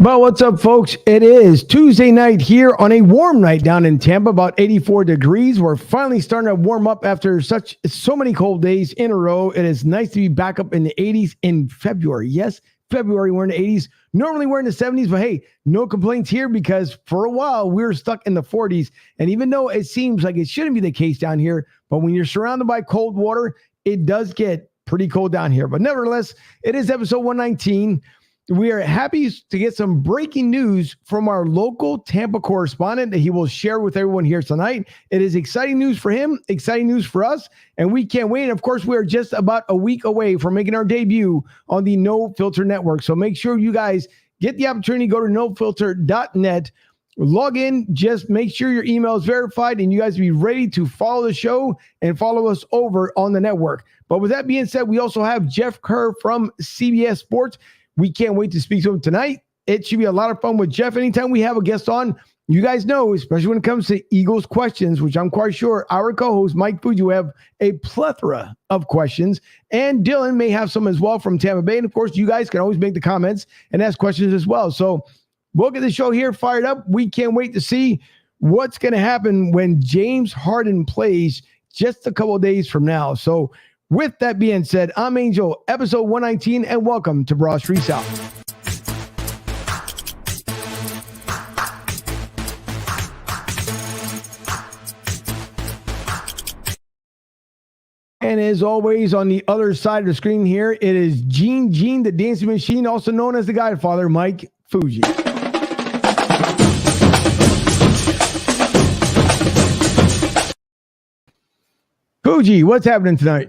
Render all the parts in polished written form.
Well, what's up, folks? It is Tuesday night here on a warm night down in Tampa, about 84 degrees. We're finally starting to warm up after so many cold days in a row. It is nice to be back up in the 80s in February. Yes, February, we're in the 80s. Normally we're in the 70s, but hey, no complaints here because for a while we were stuck in the 40s. And even though it seems like it shouldn't be the case down here, but when you're surrounded by cold water, it does get pretty cold down here. But nevertheless, it is episode 119. We are happy to get some breaking news from our local Tampa correspondent that he will share with everyone here tonight. It is exciting news for him, exciting news for us, and we can't wait. And of course, we are just about a week away from making our debut on the No Filter Network. So make sure you guys get the opportunity to go to nofilter.net, log in, just make sure your email is verified, and you guys be ready to follow the show and follow us over on the network. But with that being said, we also have Jeff Kerr from CBS Sports. We can't wait to speak to him tonight. It should be a lot of fun with Jeff. Anytime we have a guest on, you guys know, especially when it comes to Eagles questions, which I'm quite sure our co-host, Mike Fuji, will have a plethora of questions. And Dylan may have some as well from Tampa Bay. And of course, you guys can always make the comments and ask questions as well. So we'll get the show here fired up. We can't wait to see what's going to happen when James Harden plays just a couple of days from now. So with that being said, I'm Angel, episode 119, and welcome to Broad Street South. And as always, on the other side of the screen here, it is Gene, the dancing machine, also known as the Godfather, Mike Fuji. Fuji, what's happening tonight?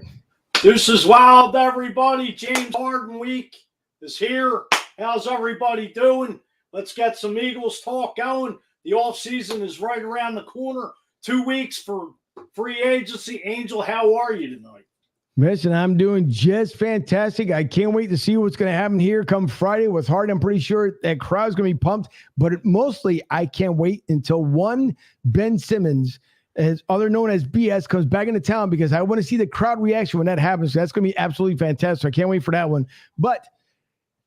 This is wild, everybody. James Harden week is here. How's everybody doing? Let's get some Eagles talk going. The offseason is right around the corner. 2 weeks for free agency. Angel, how are you tonight? Listen, I'm doing just fantastic. I can't wait to see what's going to happen here come Friday with Harden. I'm pretty sure that crowd's going to be pumped. But mostly, I can't wait until Ben Simmons, as other known as BS, comes back into town, because I want to see the crowd reaction when that happens. So that's going to be absolutely fantastic. I can't wait for that one. But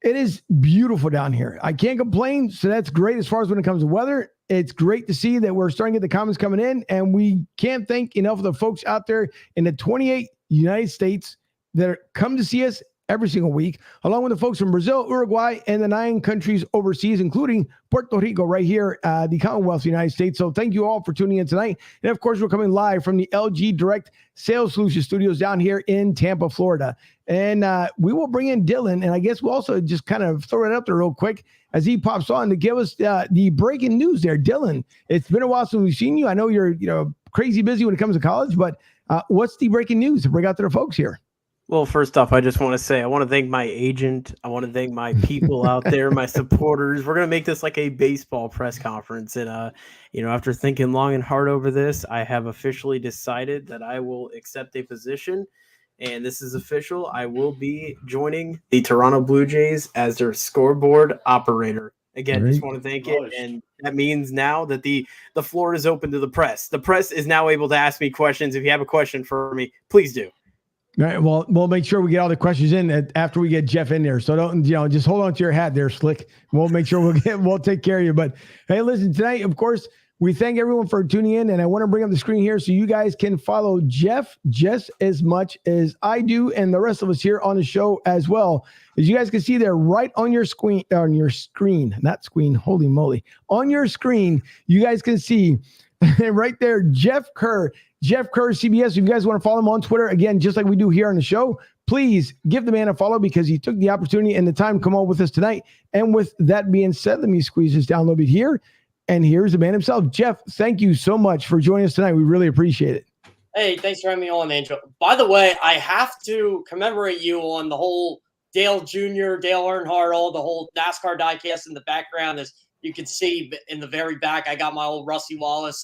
it is beautiful down here. I can't complain. So that's great as far as when it comes to weather. It's great to see that we're starting to get the comments coming in, and we can't thank enough of the folks out there in the 28 United States that come to see us every single week, along with the folks from Brazil, Uruguay, and the 9 countries overseas, including Puerto Rico right here, the Commonwealth of the United States. So thank you all for tuning in tonight. And of course, we're coming live from the LG Direct Sales Solutions Studios down here in Tampa, Florida. And we will bring in Dylan, and I guess we'll also just kind of throw it up there real quick as he pops on to give us the breaking news there. Dylan, it's been a while since we've seen you. I know you're crazy busy when it comes to college, but what's the breaking news to bring out to the folks here? Well, first off, I just want to say I want to thank my agent. I want to thank my people out there, my supporters. We're going to make this like a baseball press conference. And, after thinking long and hard over this, I have officially decided that I will accept a position. And this is official. I will be joining the Toronto Blue Jays as their scoreboard operator. Again, just want to thank it. And that means now that the floor is open to the press. The press is now able to ask me questions. If you have a question for me, please do. All right, well, we'll make sure we get all the questions in after we get Jeff in there. So don't, just hold on to your hat there, Slick. We'll make sure we'll take care of you. But hey, listen, tonight, of course, we thank everyone for tuning in, and I want to bring up the screen here so you guys can follow Jeff just as much as I do, and the rest of us here on the show as well. As you guys can see there, right on your screen, holy moly, on your screen, you guys can see right there, Jeff Kerr CBS. If you guys want to follow him on Twitter, again, just like we do here on the show, please give the man a follow, because he took the opportunity and the time to come on with us tonight. And with that being said, let me squeeze this down a little bit here. And here's the man himself. Jeff, thank you so much for joining us tonight. We really appreciate it. Hey, thanks for having me on, Angel. By the way, I have to commemorate you on the whole Dale Jr., Dale Earnhardt, the whole NASCAR diecast in the background. As you can see in the very back, I got my old Rusty Wallace,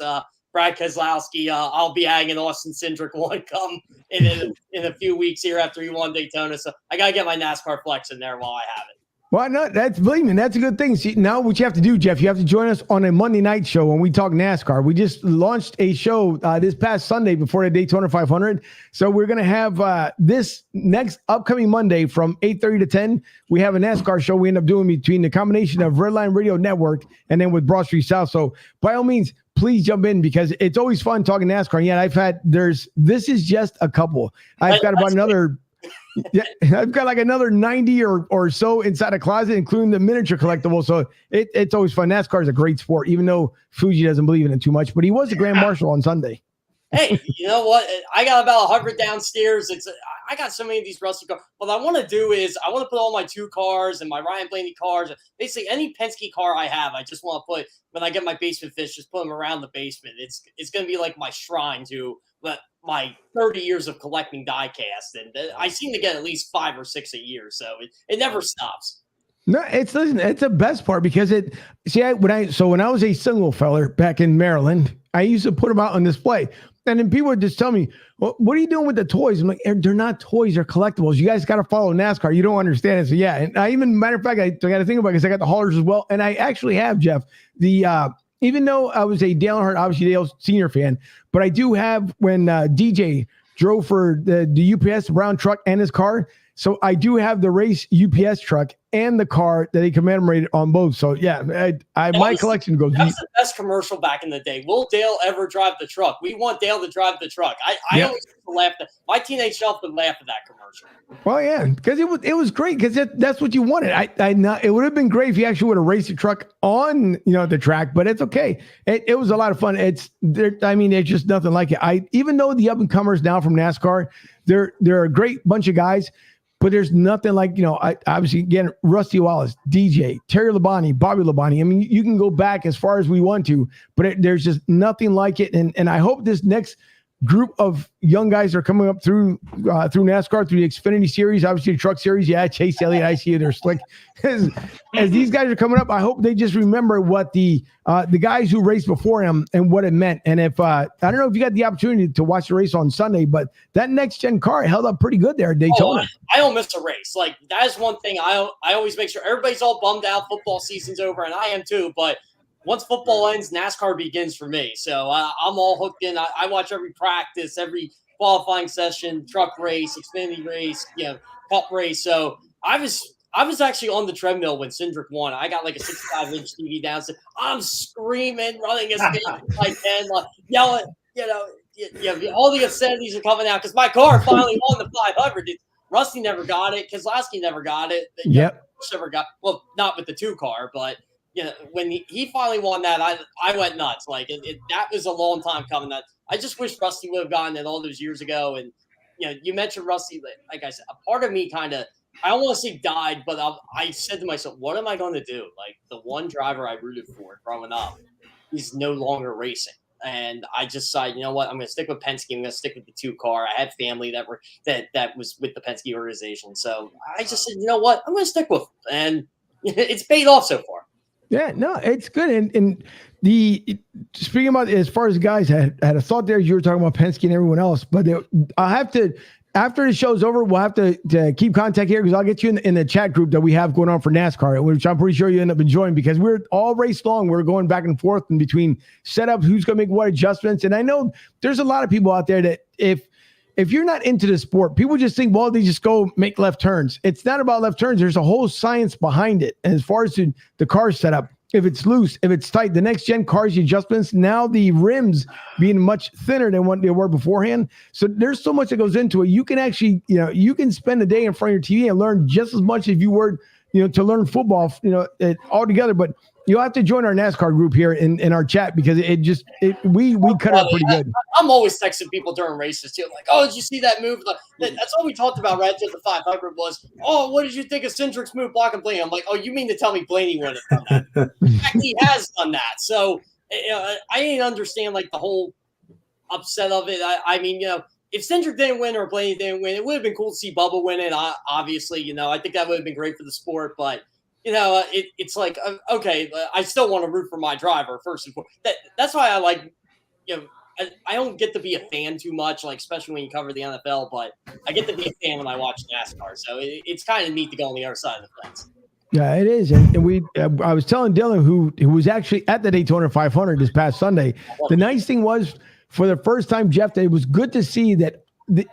Brad Keselowski. I'll be hanging Austin Cindric one come in a few weeks here after he won Daytona. So I got to get my NASCAR flex in there while I have it. Why not? Believe me, that's a good thing. See, now what you have to do, Jeff, you have to join us on a Monday night show when we talk NASCAR. We just launched a show this past Sunday before the Daytona 500. So we're going to have this next upcoming Monday from 8:30 to 10. We have a NASCAR show we end up doing between the combination of Redline Radio Network and then with Broad Street South. So by all means, please jump in because it's always fun talking NASCAR. And yet this is just a couple. I've got about another... Yeah, I've got like another 90 or so inside a closet, including the miniature collectible. So it's always fun. NASCAR is a great sport, even though Fuji doesn't believe in it too much. But he was a grand marshal on Sunday. Hey, you know what? I got about 100 downstairs. I got so many of these rusty cars. What I want to do is I want to put all my 2 cars and my Ryan Blaney cars, basically any Penske car I have. I just want to put, when I get my basement fish, just put them around the basement. It's going to be like my shrine to my 30 years of collecting diecast, and I seem to get at least 5 or 6 a year, so it never stops. No, it's the best part because when I was a single feller back in Maryland, I used to put them out on display, and then people would just tell me, well, "What are you doing with the toys?" I'm like, "They're not toys; they're collectibles. You guys got to follow NASCAR. You don't understand it." So yeah, and matter of fact, I got to think about it because I got the haulers as well, and I actually have, Jeff, the even though I was a Dale Earnhardt, obviously Dale Senior fan, but I do have when DJ drove for the UPS brown truck and his car. So I do have the race UPS truck and the car that he commemorated on both. So yeah, my collection goes deep. That's the best commercial back in the day. Will Dale ever drive the truck? We want Dale to drive the truck. I always used to laugh at my teenage self would laugh at that commercial. Well, yeah, because it was great because that's what you wanted. It would have been great if you actually would have raced the truck on the track, but it's okay. It was a lot of fun. It's just nothing like it. Even though the up and comers now from NASCAR, they're a great bunch of guys. But there's nothing like, obviously, again, Rusty Wallace, DJ, Terry Labonte, Bobby Labonte. I mean, you can go back as far as we want to, but there's just nothing like it. And I hope this next group of young guys are coming up through NASCAR, through the Xfinity Series, obviously the Truck Series. Yeah, Chase Elliott, I see you. They're slick. As these guys are coming up, I hope they just remember what the guys who raced before him and what it meant. And if I don't know if you got the opportunity to watch the race on Sunday, but that next gen car held up pretty good there at Daytona. I don't miss a race. Like that is one thing I always make sure everybody's all bummed out. Football season's over, and I am too. But once football ends, NASCAR begins for me. So I'm all hooked in. I watch every practice, every qualifying session, truck race, Xfinity race, Cup race. So I was actually on the treadmill when Cindric won. I got like a 65-inch TV downstairs. I'm screaming, running as fast as I can, yelling. All the obscenities are coming out because my car finally won the 500. Rusty never got it. Keselowski never got it. Yep. Never got. Well, not with the 2 car, but. When he finally won that, I went nuts. Like that was a long time coming. That I just wish Rusty would have gotten it all those years ago. And you mentioned Rusty. Like I said, a part of me kind of I don't want to say died, but I said to myself, what am I going to do? Like the one driver I rooted for growing up, he's no longer racing. And I just decided, you know what? I'm going to stick with Penske. I'm going to stick with the 2 car. I had family that was with the Penske organization. So I just said, you know what? I'm going to stick with it. And it's paid off so far. Yeah, no, it's good. And speaking about as far as guys, I had a thought there. You were talking about Penske and everyone else, but I have to, after the show's over, we'll have to keep contact here because I'll get you in the chat group that we have going on for NASCAR, which I'm pretty sure you end up enjoying because we're all race long. We're going back and forth in between setups, who's going to make what adjustments. And I know there's a lot of people out there that if you're not into the sport, people just think, well, they just go make left turns. It's not about left turns. There's a whole science behind it. And as far as the car setup, if it's loose, if it's tight, the next gen cars, the adjustments, now the rims being much thinner than what they were beforehand. So there's so much that goes into it. You can actually, you can spend a day in front of your TV and learn just as much as you were, to learn football, all together. But you'll have to join our NASCAR group here in our chat because we cut it pretty good. I'm always texting people during races too, like, "Oh, did you see that move?" That's all we talked about right after the 500 was, "Oh, what did you think of Cindric's move blocking Blaney?" I'm like, "Oh, you mean to tell me Blaney wouldn't have done that?" In fact, he has done that. So I didn't understand like the whole upset of it. I mean, if Cindric didn't win or Blaney didn't win, it would have been cool to see Bubba win it. Obviously, I think that would have been great for the sport, but. It's like, okay, I still want to root for my driver first and foremost. That's why I like, I don't get to be a fan too much, like especially when you cover the NFL, but I get to be a fan when I watch NASCAR. So it's kind of neat to go on the other side of the fence. Yeah, it is. And we, I was telling Dylan, who was actually at the Daytona 500 this past Sunday, the nice thing was for the first time, Jeff, that it was good to see that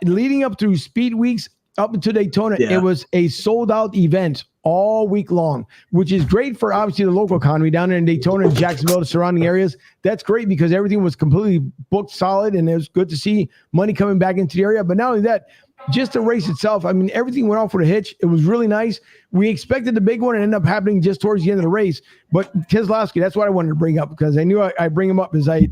leading up through speed weeks up into Daytona, it was a sold out event all week long, which is great for obviously the local economy down there in Daytona and Jacksonville, the surrounding areas. That's great because everything was completely booked solid, and it was good to see money coming back into the area. But not only that, just the race itself, I mean, everything went off with a hitch. It was really nice. We expected the big one and ended up happening just towards the end of the race. But Keselowski, that's what I wanted to bring up because I knew I'd bring him up as I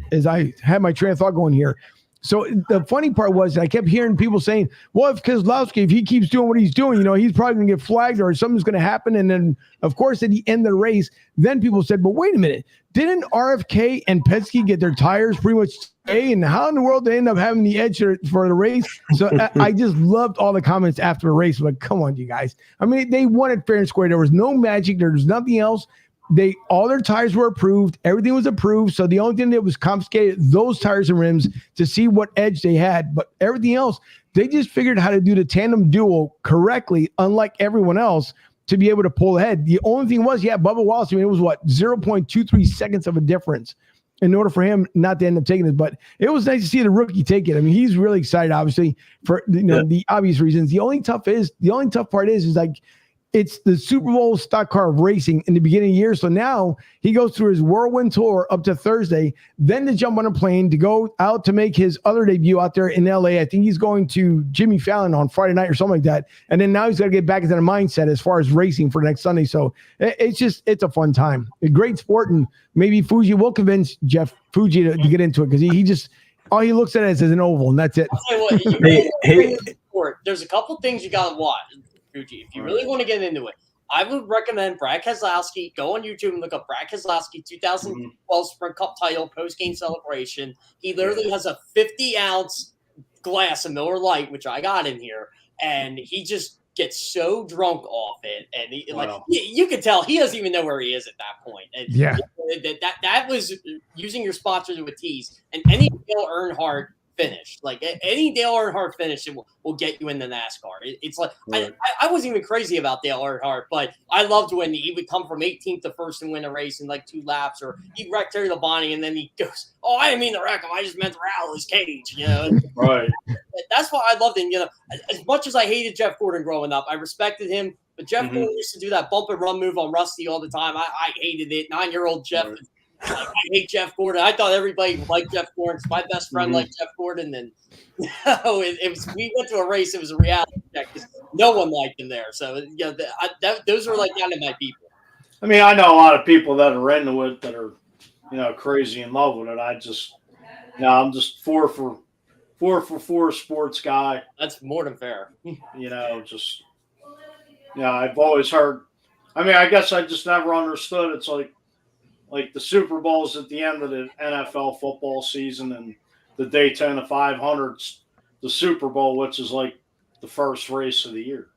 had my train of thought going here. So the funny part was I kept hearing people saying, well, if Keselowski, if he keeps doing what he's doing, he's probably going to get flagged or something's going to happen. And then, of course, at the end of the race, then people said, but wait a minute, didn't RFK and Penske get their tires pretty much today? And how in the world they end up having the edge for the race? So I just loved all the comments after the race. I'm like, come on, you guys. I mean, they won it fair and square. There was no magic. There was nothing else. All their tires were approved. Everything was approved. So the only thing that was confiscated, those tires and rims to see what edge they had. But everything else, they just figured how to do the tandem duel correctly, unlike everyone else, to be able to pull ahead. The only thing was, Bubba Wallace, I mean, it was 0.23 seconds of a difference in order for him not to end up taking it. But it was nice to see the rookie take it. I mean, he's really excited, obviously, for the obvious reasons. The only tough part is like, it's the Super Bowl stock car of racing in the beginning of the year. So now he goes through his whirlwind tour up to Thursday, then to jump on a plane to go out to make his other debut out there in LA. I think he's going to Jimmy Fallon on Friday night or something like that. And then now he's got to get back into the mindset as far as racing for next Sunday. So it's a fun time. A great sport. And maybe Fuji will convince Jeff Fuji to get into it because he just, all he looks at it as an oval and that's it. I'll tell you what, there's a couple things you got to watch. Fuji, if you really want to get into it, I would recommend Brad Keselowski. Go on YouTube and look up Brad Keselowski 2012 Sprint Cup title post-game celebration. He literally has a 50-ounce glass of Miller Lite, which I got in here, and he just gets so drunk off it, and you can tell he doesn't even know where he is at that point. And that was using your sponsor to a tease, and any Dale Earnhardt finish, like any Dale Earnhardt finish, it will get you into NASCAR. It's like I wasn't even crazy about Dale Earnhardt, but I loved when he would come from 18th to first and win a race in like 2 laps, or he'd wreck Terry Labonte and then he goes, "Oh, I didn't mean to wreck him. I just meant to rattle his cage." Right. That's why I loved him. As much as I hated Jeff Gordon growing up, I respected him. But Jeff Gordon used to do that bump and run move on Rusty all the time. I hated it. 9-year-old Jeff. Right. I hate Jeff Gordon. I thought everybody liked Jeff Gordon. My best friend liked Jeff Gordon, and it was. We went to a race. It was a reality check because no one liked him there. So those are like kind of my people. I mean, I know a lot of people that are into it that are, crazy in love with it. I just, I'm just four for four sports guy. That's more than fair. I've always heard. I mean, I guess I just never understood. It's like the Super Bowl's at the end of the NFL football season, and the Daytona 500's the Super Bowl, which is like the first race of the year.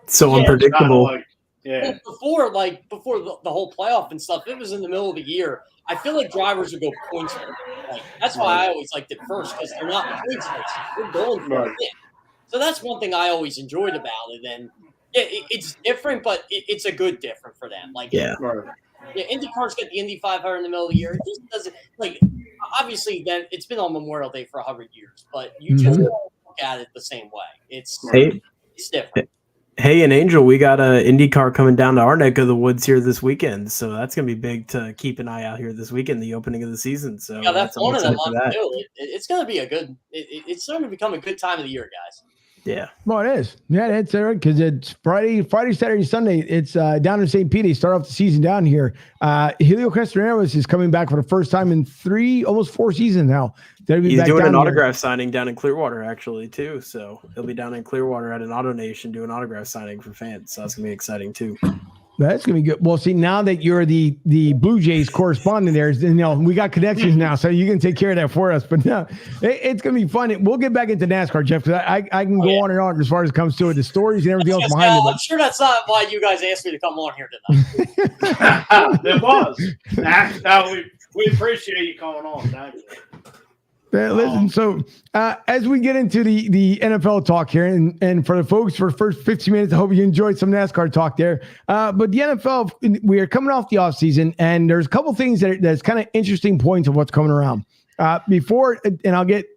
So unpredictable. Well, before the whole playoff and stuff, it was in the middle of the year. I feel like drivers would go points. That's why I always liked it first, because they're not points races. They're going for it. So that's one thing I always enjoyed about it. And it's different, but it's a good different for them. Indy cars get the Indy 500 in the middle of the year. It just doesn't obviously then it's been on Memorial Day for 100 years, but you just don't look at it the same way. It's different. Hey, and Angel, we got an Indy car coming down to our neck of the woods here this weekend, so that's gonna be big to keep an eye out here this weekend, the opening of the season. So that's one of them. It's gonna be it's going to become a good time of the year, guys. Yeah. Well, it is. Yeah, it's because it's Friday, Saturday, Sunday. It's down in St. Pete. They start off the season down here. Helio Castroneves is coming back for the first time in almost 4 seasons now. He's doing an autograph signing down in Clearwater, actually, too. So he'll be down in Clearwater at an Auto Nation doing autograph signing for fans. So that's going to be exciting, too. That's going to be good. Well, see, now that you're the Blue Jays correspondent there, we got connections now, so you can take care of that for us. But no, it's going to be fun. We'll get back into NASCAR, Jeff, because I can go on and on as far as it comes to it, the stories and everything else behind it. I'm sure that's not why you guys asked me to come on here tonight. It was. We appreciate you coming on. Thank you. Listen, so as we get into the NFL talk here, and for the folks for the first 15 minutes, I hope you enjoyed some NASCAR talk there. But the NFL, we are coming off the offseason, and there's a couple things that's kind of interesting points of what's coming around. Before, and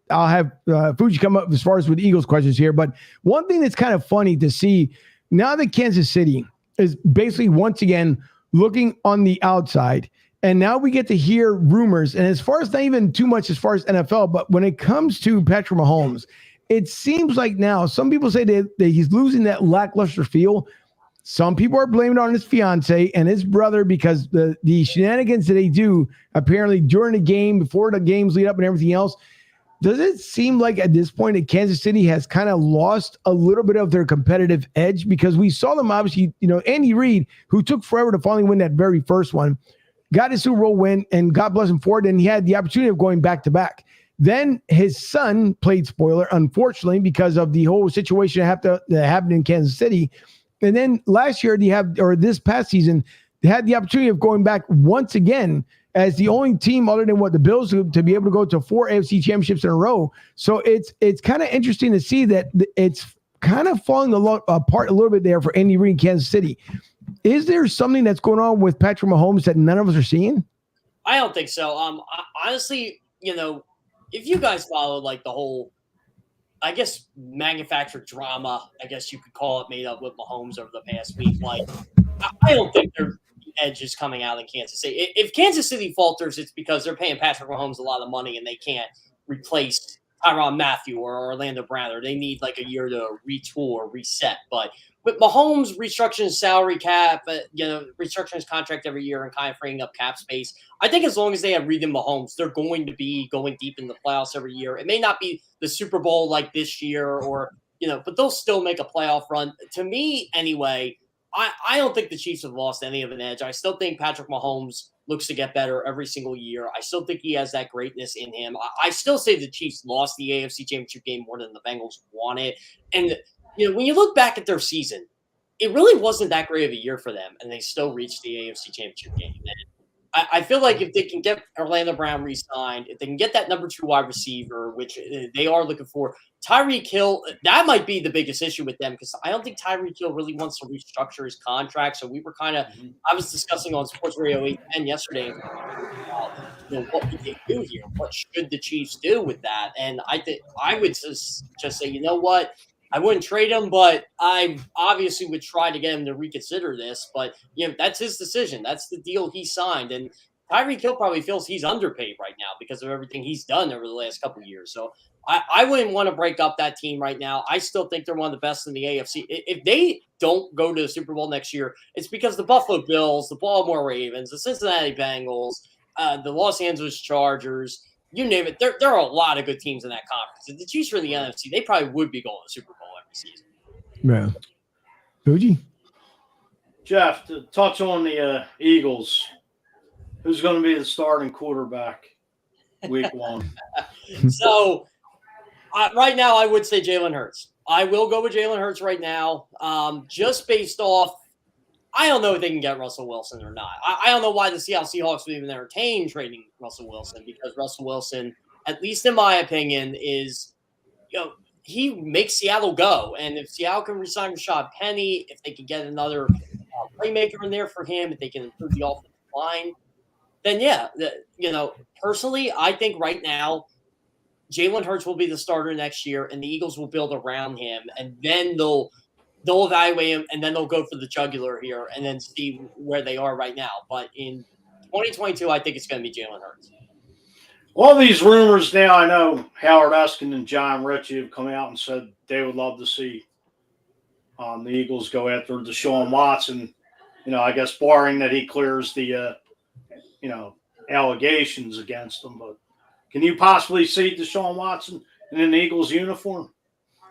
I'll have Fuji come up as far as with Eagles questions here. But one thing that's kind of funny to see now that Kansas City is basically once again looking on the outside. And now we get to hear rumors. And as far as not even too much as far as NFL, but when it comes to Patrick Mahomes, it seems like now some people say that he's losing that lackluster feel. Some people are blaming it on his fiance and his brother because the shenanigans that they do apparently during the game, before the games lead up and everything else. Does it seem like at this point that Kansas City has kind of lost a little bit of their competitive edge? Because we saw them obviously, Andy Reid, who took forever to finally win that very first one, got his Super Bowl win, and God bless him for it, and he had the opportunity of going back-to-back. Then his son played spoiler, unfortunately, because of the whole situation that happened in Kansas City. And then last year, this past season, they had the opportunity of going back once again as the only team other than the Bills to be able to go to 4 AFC championships in a row. So it's kind of interesting to see that it's kind of falling apart a little bit there for Andy Reid in Kansas City. Is there something that's going on with Patrick Mahomes that none of us are seeing? I don't think so. Honestly, if you guys follow the whole, I guess, manufactured drama, I guess you could call it, made up with Mahomes over the past week, I don't think their edge is coming out in Kansas City. If Kansas City falters, it's because they're paying Patrick Mahomes a lot of money and they can't replace Tyrann Mathieu or Orlando Brown, or they need a year to retool or reset. But with Mahomes restructuring his salary cap, restructuring his contract every year and kind of freeing up cap space, I think as long as they have Reid and Mahomes, they're going to be going deep in the playoffs every year. It may not be the Super Bowl like this year but they'll still make a playoff run. To me, anyway, I don't think the Chiefs have lost any of an edge. I still think Patrick Mahomes looks to get better every single year. I still think he has that greatness in him. I still say the Chiefs lost the AFC Championship game more than the Bengals won it. And when you look back at their season, it really wasn't that great of a year for them, and they still reached the AFC Championship game. And I feel like if they can get Orlando Brown re-signed, if they can get that number 2 wide receiver, which they are looking for, Tyreek Hill, that might be the biggest issue with them because I don't think Tyreek Hill really wants to restructure his contract. So we were I was discussing on Sports Radio 810 yesterday what would they do here? What should the Chiefs do with that? And I would just say, you know what? I wouldn't trade him, but I obviously would try to get him to reconsider this. But, that's his decision. That's the deal he signed. And Tyreek Hill probably feels he's underpaid right now because of everything he's done over the last couple of years. So I wouldn't want to break up that team right now. I still think they're one of the best in the AFC. If they don't go to the Super Bowl next year, it's because the Buffalo Bills, the Baltimore Ravens, the Cincinnati Bengals, the Los Angeles Chargers, you name it. There are a lot of good teams in that conference. If the Chiefs were in the NFC, they probably would be going to the Super Bowl every season. Yeah. Fuji? Jeff, to touch on the Eagles, who's going to be the starting quarterback week 1? So right now, I would say Jalen Hurts. I will go with Jalen Hurts right now, just based off. I don't know if they can get Russell Wilson or not. I don't know why the Seattle Seahawks would even entertain trading Russell Wilson because Russell Wilson, at least in my opinion, is, he makes Seattle go. And if Seattle can resign Rashad Penny, if they can get another playmaker in there for him, if they can improve the offensive line, then yeah, personally, I think right now, Jalen Hurts will be the starter next year and the Eagles will build around him. And then they'll evaluate him, and then they'll go for the jugular here and then see where they are right now. But in 2022, I think it's going to be Jalen Hurts. All these rumors now, I know Howard Eskin and John Ritchie have come out and said they would love to see the Eagles go after Deshaun Watson, I guess barring that he clears the, allegations against him. But can you possibly see Deshaun Watson in an Eagles uniform?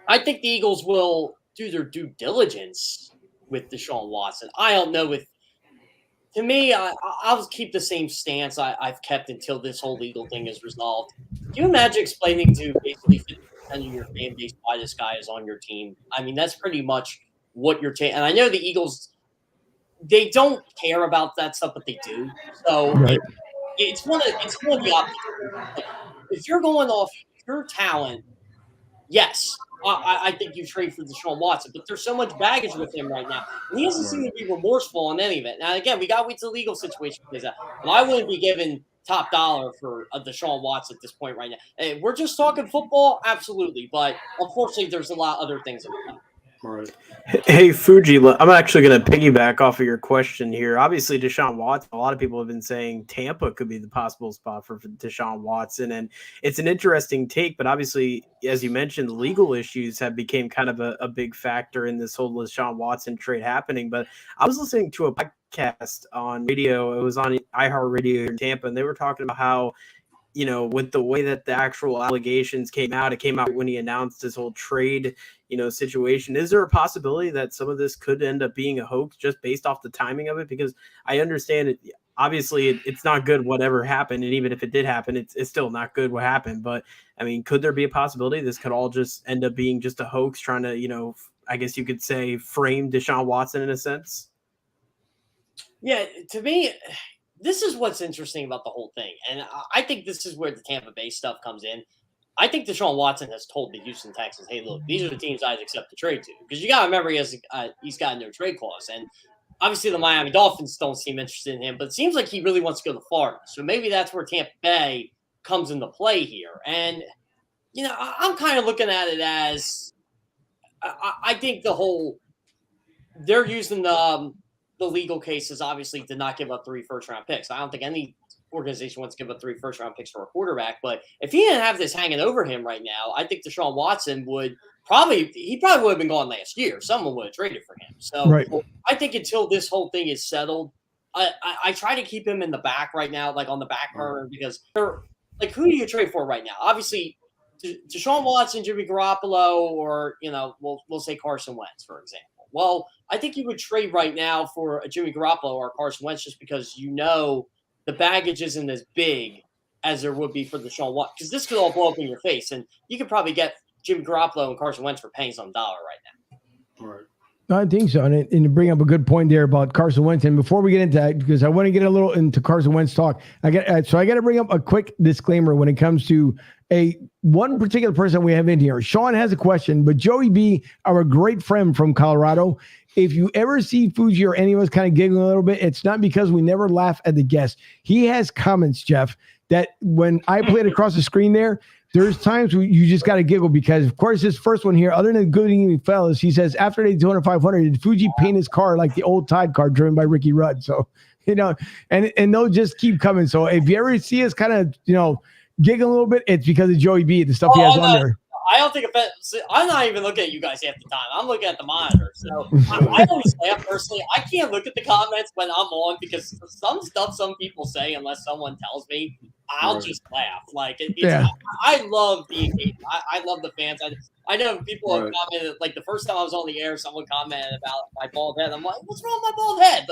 I think the Eagles will do their due diligence with Deshaun Watson. I don't know to me, I'll keep the same stance I've kept until this whole legal thing is resolved. Can you imagine explaining to basically 50% of your fan base why this guy is on your team? I mean, that's pretty much what you're taking. And I know the Eagles, they don't care about that stuff, but they do. So it's one of the options. if you're going off pure talent, yes, I think you trade for Deshaun Watson, but there's so much baggage with him right now. And he doesn't seem to be remorseful on any of it. Now, again, we got to wait till the legal situation plays out. But I wouldn't be giving top dollar for Deshaun Watson at this point right now. Hey, we're just talking football, absolutely. But unfortunately, there's a lot of other things in play. Right. Hey, Fuji, I'm actually going to piggyback off of your question here. Obviously, Deshaun Watson, a lot of people have been saying Tampa could be the possible spot for Deshaun Watson. And it's an interesting take, but obviously, as you mentioned, legal issues have become kind of a big factor in this whole Deshaun Watson trade happening. But I was listening to a podcast on radio. It was on iHeartRadio in Tampa, and they were talking about how, with the way that the actual allegations came out, it came out when he announced his whole trade, situation. Is there a possibility that some of this could end up being a hoax just based off the timing of it? Because I understand it. Obviously, it's not good whatever happened. And even if it did happen, it's still not good what happened. But, I mean, could there be a possibility this could all just end up being just a hoax trying to, I guess you could say, frame Deshaun Watson in a sense? Yeah, to me, this is what's interesting about the whole thing. And I think this is where the Tampa Bay stuff comes in. I think Deshaun Watson has told the Houston Texans, hey, look, these are the teams I'd accept to trade to. Because you got to remember he's got no trade clause. And obviously the Miami Dolphins don't seem interested in him, but it seems like he really wants to go to Florida. So maybe that's where Tampa Bay comes into play here. And, I'm kind of looking at it as I think they're using the legal cases, obviously, did not give up 3 first-round picks. I don't think any organization wants to give up 3 first-round picks for a quarterback. But if he didn't have this hanging over him right now, I think Deshaun Watson would probably would have been gone last year. Someone would have traded for him. So right. I think until this whole thing is settled, I try to keep him in the back right now, like on the back burner, because who do you trade for right now? Obviously, Deshaun Watson, Jimmy Garoppolo, or we'll say Carson Wentz, for example. Well, I think you would trade right now for a Jimmy Garoppolo or Carson Wentz just because the baggage isn't as big as there would be for Deshaun Watson. Because this could all blow up in your face, and you could probably get Jimmy Garoppolo and Carson Wentz for pennies on the dollar right now. Right. I think so. And to bring up a good point there about Carson Wentz. And before we get into that, because I want to get a little into Carson Wentz talk, I got to bring up a quick disclaimer when it comes to one particular person we have in here. Sean has a question, but Joey B, our great friend from Colorado, if you ever see Fuji or any of us kind of giggling a little bit, it's not because we never laugh at the guest. He has comments, Jeff, that when I play it across the screen there's times where you just got to giggle because, of course, this first one here, other than good evening, fellas, he says, after Daytona 500, did Fuji paint his car like the old Tide car driven by Ricky Rudd? So, and they'll just keep coming. So if you ever see us kind of, giggle a little bit, it's because of Joey B, the stuff he has on there. I don't think I'm not even looking at you guys half the time. I'm looking at the monitor. So I always laugh personally. I can't look at the comments when I'm on because some stuff some people say, unless someone tells me, I'll just laugh. I love the engagement. I love the fans. I know people have commented, like the first time I was on the air, someone commented about my bald head. I'm like, what's wrong with my bald head?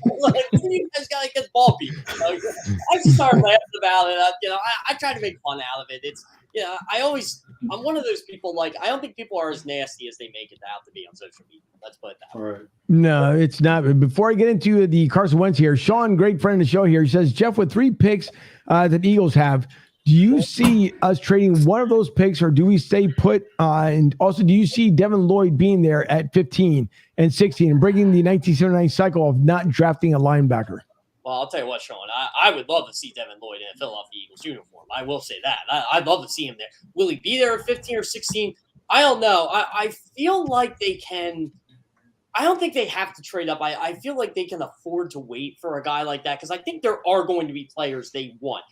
What do you guys got against bald people? I just started laughing about it. I try to make fun out of it. It's, I'm one of those people, I don't think people are as nasty as they make it out to be on social media. Let's put it that way. Right. No, it's not. Before I get into the Carson Wentz here, Sean, great friend of the show here, he says, Jeff, with 3 picks that the Eagles have, do you see us trading one of those picks or do we stay put? And also, do you see Devin Lloyd being there at 15 and 16 and breaking the 1979 cycle of not drafting a linebacker? Well, I'll tell you what, Sean, I would love to see Devin Lloyd in a Philadelphia Eagles uniform. I will say that. I'd love to see him there. Will he be there at 15 or 16? I don't know. I feel like they can – I don't think they have to trade up. I feel like they can afford to wait for a guy like that because I think there are going to be players they want.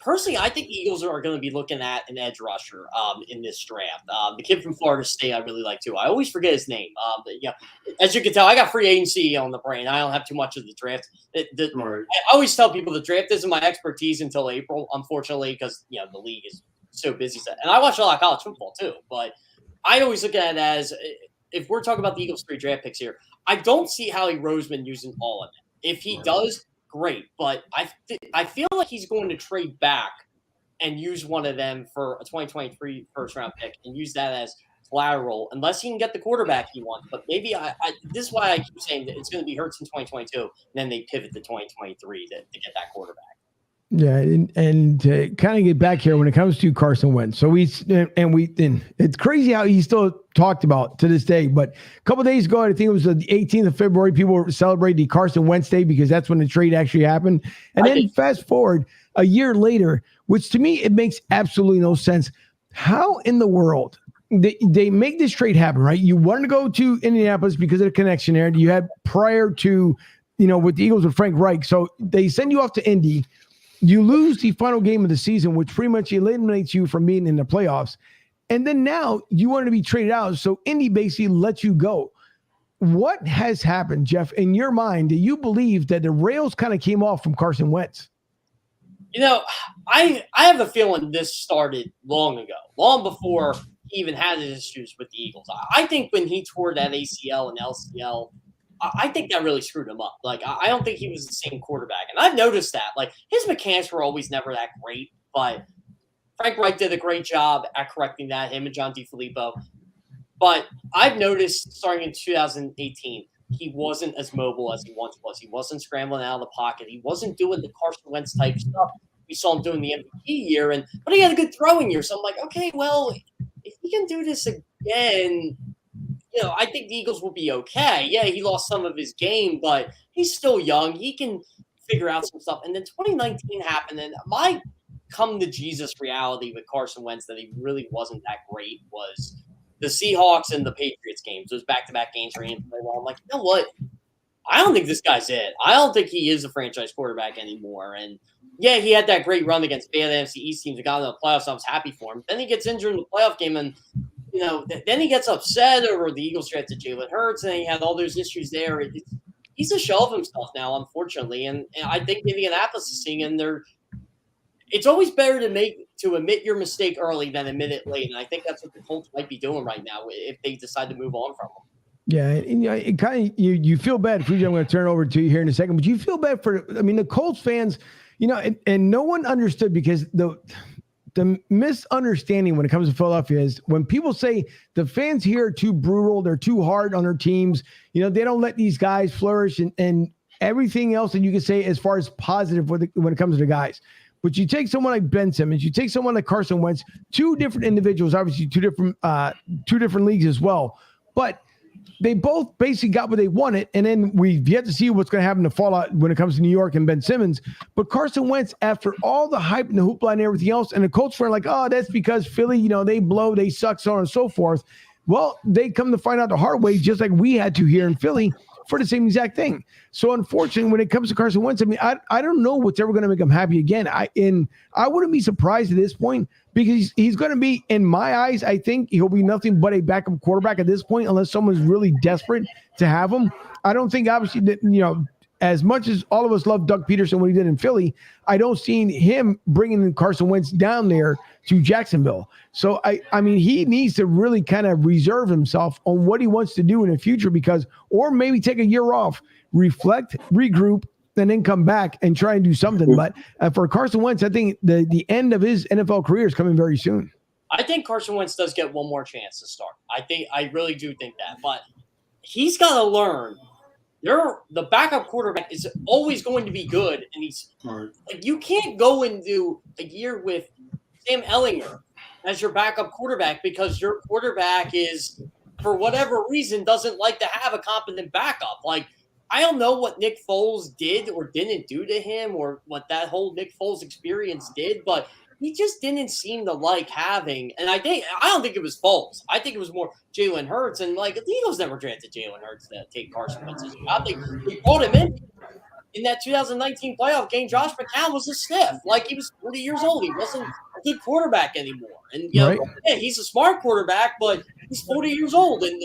Personally, I think Eagles are going to be looking at an edge rusher in this draft. The kid from Florida State I really like too. I always forget his name. As you can tell, I got free agency on the brain. I don't have too much of the draft. I always tell people the draft isn't my expertise until April, unfortunately, because the league is so busy. And I watch a lot of college football too. But I always look at it as if we're talking about the Eagles' 3 draft picks here, I don't see Howie Roseman using all of them. If he does, great, but I feel like he's going to trade back and use one of them for a 2023 first-round pick and use that as collateral, unless he can get the quarterback he wants. But maybe this is why I keep saying that it's going to be Hurts in 2022, and then they pivot to 2023 to get that quarterback. Yeah, and to kind of get back here when it comes to Carson Wentz. So it's crazy how he's still talked about to this day. But a couple of days ago, I think it was the 18th of February, people were celebrating the Carson Wentz Day because that's when the trade actually happened. And then fast forward a year later, which to me, it makes absolutely no sense. How in the world they make this trade happen, right? You wanted to go to Indianapolis because of the connection there. You had prior to, with the Eagles with Frank Reich. So they send you off to Indy. You lose the final game of the season, which pretty much eliminates you from being in the playoffs. And then now you want to be traded out. So Indy basically lets you go. What has happened, Jeff, in your mind? Do you believe that the rails kind of came off from Carson Wentz? I have a feeling this started long ago, long before he even had his issues with the Eagles. I think when he tore that ACL and LCL, I think that really screwed him up. Like, I don't think he was the same quarterback. And I've noticed that. Like, his mechanics were always never that great. But Frank Reich did a great job at correcting that, him and John DeFilippo. But I've noticed starting in 2018, he wasn't as mobile as he once was. He wasn't scrambling out of the pocket. He wasn't doing the Carson Wentz type stuff we saw him doing the MVP year. But he had a good throwing year. So I'm like, okay, well, if he can do this again – I think the Eagles will be okay. Yeah, he lost some of his game, but he's still young. He can figure out some stuff. And then 2019 happened, and my come-to-Jesus reality with Carson Wentz that he really wasn't that great was the Seahawks and the Patriots games. Those back-to-back games where he didn't play well. I'm like, you know what? I don't think this guy's it. I don't think he is a franchise quarterback anymore. And, yeah, he had that great run against bad NFC East teams and got into the playoffs. I was happy for him. Then he gets injured in the playoff game, and then he gets upset over the Eagles drafted Jalen Hurts, and he had all those issues there. He's a shell of himself now, unfortunately, and I think Indianapolis is seeing him there. It's always better to admit your mistake early than admit it late, and I think that's what the Colts might be doing right now if they decide to move on from him. Yeah, and it kind of you feel bad. Fuji, I'm going to turn it over to you here in a second, but you feel bad for the Colts fans, and no one understood because the misunderstanding when it comes to Philadelphia is when people say the fans here are too brutal, they're too hard on their teams, they don't let these guys flourish and everything else that you can say as far as positive when it comes to the guys. But you take someone like Ben Simmons, you take someone like Carson Wentz, two different individuals, obviously two different leagues as well. But they both basically got what they wanted, and then we've yet to see what's going to happen to fallout when it comes to New York and Ben Simmons. But Carson Wentz, after all the hype and the hoopla and everything else, and the Colts were like, oh, that's because Philly, they blow, they suck, so on and so forth. Well, they come to find out the hard way, just like we had to here in Philly for the same exact thing. So unfortunately, when it comes to Carson Wentz, I don't know what's ever going to make him happy again. I wouldn't be surprised at this point because he's going to be, in my eyes, I think he'll be nothing but a backup quarterback at this point, unless someone's really desperate to have him. I don't think, obviously, that, as much as all of us love Doug Peterson, what he did in Philly, I don't see him bringing Carson Wentz down there to Jacksonville. So, he needs to really kind of reserve himself on what he wants to do in the future or maybe take a year off, reflect, regroup, and then come back and try and do something. But for Carson Wentz, I think the end of his NFL career is coming very soon. I think Carson Wentz does get one more chance to start. I really do think that. But he's got to learn. The backup quarterback is always going to be good, and he's like, you can't go into a year with Sam Ehlinger as your backup quarterback because your quarterback is, for whatever reason, doesn't like to have a competent backup. Like, I don't know what Nick Foles did or didn't do to him or what that whole Nick Foles experience did, but he just didn't seem to like having, and I don't think it was Foles. I think it was more Jalen Hurts, and the Eagles never drafted Jalen Hurts to take Carson Wentz's job. I think they brought him in that 2019 playoff game. Josh McCown was a stiff, he was 40 years old. He wasn't a good quarterback anymore, and yeah, he's a smart quarterback, but he's 40 years old, and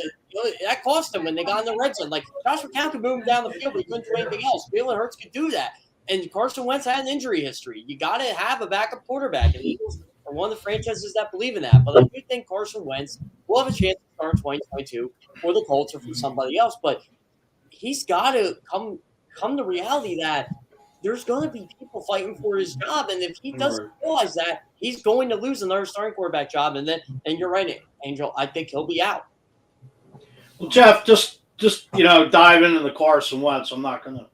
that cost him when they got in the red zone. Josh McCown could move him down the field, but he couldn't do anything else. Jalen Hurts could do that. And Carson Wentz had an injury history. You got to have a backup quarterback. And the Eagles are one of the franchises that believe in that. But I do think Carson Wentz will have a chance to start in 2022 for the Colts or for somebody else. But he's got to come to reality that there's going to be people fighting for his job. And if he doesn't realize that, he's going to lose another starting quarterback job. And you're right, Angel, I think he'll be out. Well, Jeff, just dive into the Carson Wentz. I'm not going to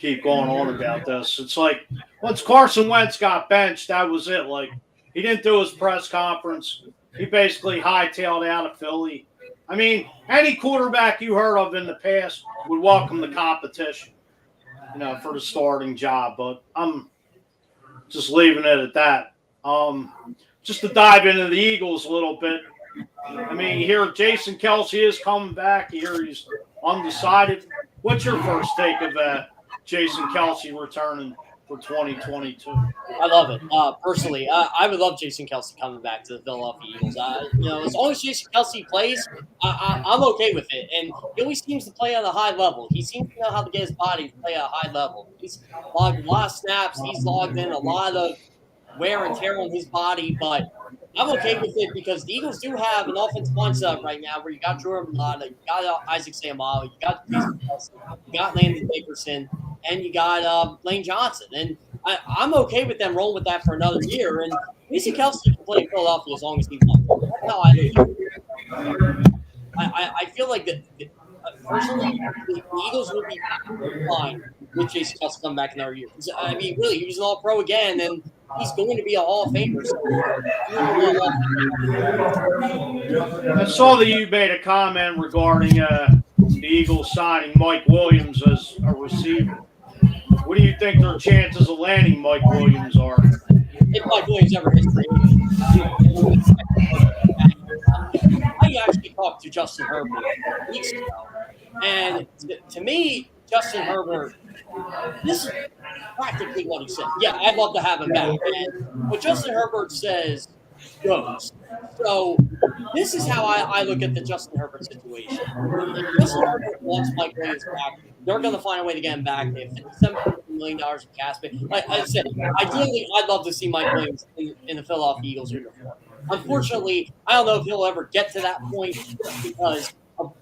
keep going on about this. It's like once Carson Wentz got benched, that was it. Like he didn't do his press conference. He basically hightailed out of Philly. I mean, any quarterback you heard of in the past would welcome the competition, for the starting job. But I'm just leaving it at that. Just to dive into the Eagles a little bit. I mean, you hear Jason Kelce is coming back. You hear he's undecided. What's your first take of Jason Kelce returning for 2022? I love it. Personally, I would love Jason Kelce coming back to the Philadelphia Eagles. As long as Jason Kelce plays, I'm okay with it. And he always seems to play at a high level. He seems to know how to get his body to play at a high level. He's logged a lot of snaps. He's logged in a lot of wear and tear on his body, but I'm okay with it because the Eagles do have an offensive line set up right now where you got Jordan Mailata, you got Isaac Seumalo, you got Jason Kelce, you got Landon Dickerson, and you got Lane Johnson. And I'm okay with them rolling with that for another year. And Jason Kelce can play in Philadelphia as long as he wants. That's how I do it. I feel like personally, the Eagles would be fine with Jason Kelce coming back another year. I mean, really, he was an All-Pro again, and he's going to be a Hall of Famer. So I saw that you made a comment regarding the Eagles signing Mike Williams as a receiver. What do you think their chances of landing Mike Williams are? If Mike Williams ever hits free agency, I actually talked to Justin Herbert weeks ago, and to me, Justin Herbert, this is practically what he said. Yeah, I'd love to have him back. And what Justin Herbert says goes. So this is how I look at the Justin Herbert situation. If Justin Herbert wants Mike Williams back, they're going to find a way to get him back. They have $57 million of cap space. Like I said, ideally, I'd love to see Mike Williams in the Philadelphia Eagles uniform. Unfortunately, I don't know if he'll ever get to that point because of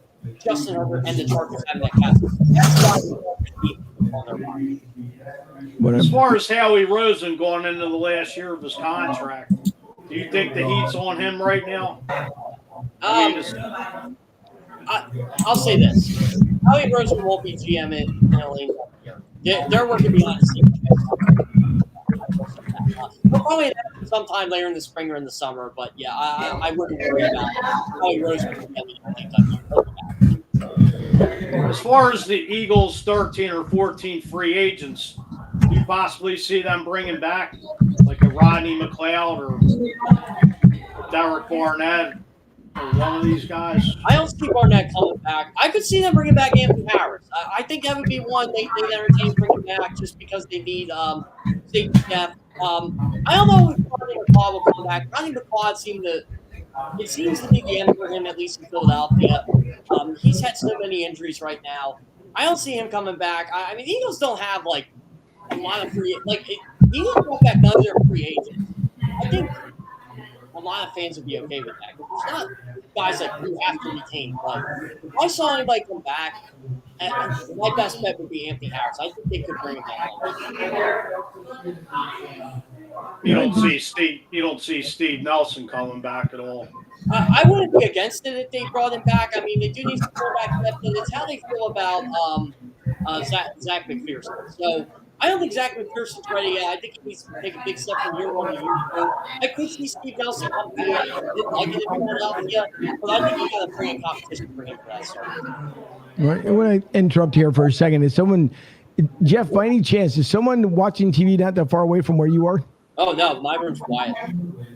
Justin Herbert and the Chargers having that cap space. That's why they're on their mind. As far as Howie Rosen going into the last year of his contract, do you think the heat's on him right now? I'll say this. Howie Rosen won't be GM in LA next year. They're working behind the scenes. We'll probably sometime later in the spring or in the summer, but yeah, I wouldn't worry about Howie Rosen. As far as the Eagles' 13 or 14 free agents, do you possibly see them bringing back like a Rodney McLeod or Derek Barnett or one of these guys? I don't see Barnett coming back. I could see them bringing back Anthony Harris. I think that would be one they'd entertain bringing back just because they need safety depth. I don't know if Rodney McLeod will come back. Rodney McLeod seems to be the end for him, at least in Philadelphia. He's had so many injuries right now. I don't see him coming back. I mean, the Eagles don't have like a lot of free the Eagles brought back none of their free agents. I think a lot of fans would be okay with that. It's not guys like you have to retain. But if I saw anybody come back, my best bet would be Anthony Harris. I think they could bring him back. You don't see Steve Nelson coming back at all. I wouldn't be against it if they brought him back. I mean, they do need some quarterback depth, and it's how they feel about Zach McPherson. So I don't think Zach McPherson's ready yet. I think he needs to take a big step from year one to year two. I could see Steve Nelson come through. I didn't like it in Philadelphia, but I think he got a pretty good competition for him for that start. Right. I want to interrupt here for a second. Is someone, Jeff, by any chance, is someone watching TV not that far away from where you are? Oh, no, my room's quiet.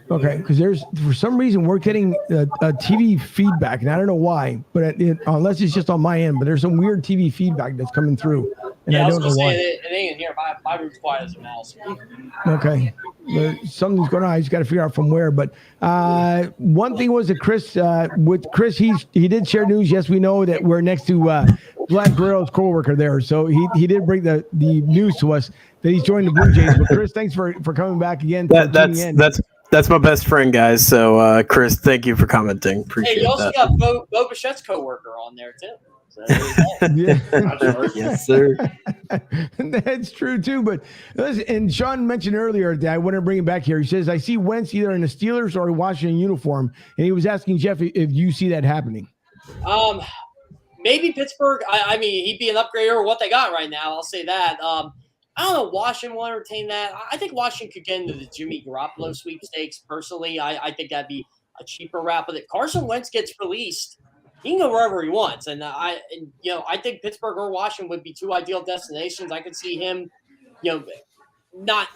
Okay, because for some reason, we're getting a TV feedback, and I don't know why, but unless it's just on my end, but there's some weird TV feedback that's coming through, and I don't know why. It ain't in here. My room's quiet as a mouse. Okay. Something's going on. I just got to figure out from where. But one thing was that Chris, with Chris, he did share news. Yes, we know that we're next to Vlad Guerrero's coworker there. So he did bring the news to us that he's joined the Blue Jays. But Chris, thanks for coming back again. That's my best friend, guys. So Chris, thank you for commenting. Appreciate you also that. got Bo Bichette's coworker on there too. So yes, sir. That's true too. But listen, and Sean mentioned earlier that I want to bring him back here. He says, I see Wentz either in the Steelers or a Washington uniform. And he was asking Jeff if you see that happening. maybe Pittsburgh. I mean, he'd be an upgrade over what they got right now. I'll say that. I don't know. Washington will entertain that. I think Washington could get into the Jimmy Garoppolo sweepstakes. Personally, I think that'd be a cheaper route. But if Carson Wentz gets released, he can go wherever he wants. And I think Pittsburgh or Washington would be two ideal destinations. I could see him, not.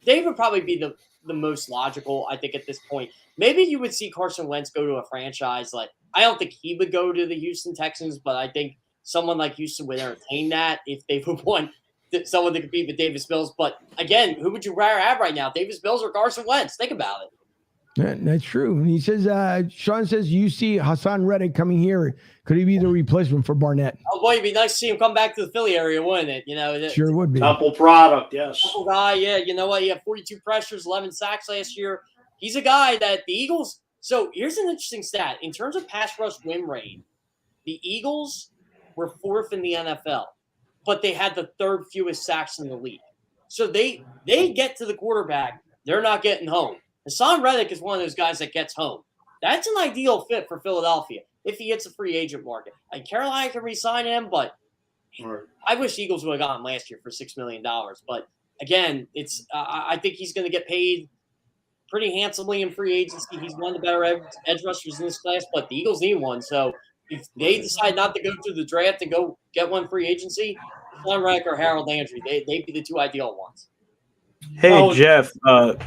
They would probably be the most logical, I think, at this point. Maybe you would see Carson Wentz go to a franchise. Like, I don't think he would go to the Houston Texans, but I think someone like Houston would entertain that if they would want someone to compete with Davis Mills. But again, who would you rather have right now, Davis Mills or Carson Wentz? Think about it. Yeah, that's true. And he says, Sean says, you see Hassan Reddick coming here. Could he be the replacement for Barnett? Oh, boy, it'd be nice to see him come back to the Philly area, wouldn't it? Sure would be. Apple product, yes. Apple guy, yeah. You know what? He had 42 pressures, 11 sacks last year. He's a guy that the Eagles – so here's an interesting stat. In terms of pass rush win rate, the Eagles were 4th in the NFL, but they had the 3rd fewest sacks in the league. So they get to the quarterback. They're not getting home. Hassan Reddick is one of those guys that gets home. That's an ideal fit for Philadelphia if he hits a free agent market. And Carolina can re-sign him, but I wish the Eagles would have gotten him last year for $6 million. But again, I think he's going to get paid pretty handsomely in free agency. He's one of the better edge rushers in this class, but the Eagles need one. So if they decide not to go through the draft and go get one free agency, Hassan Reddick or Harold Landry, they'd be the two ideal ones. Hey, Jeff.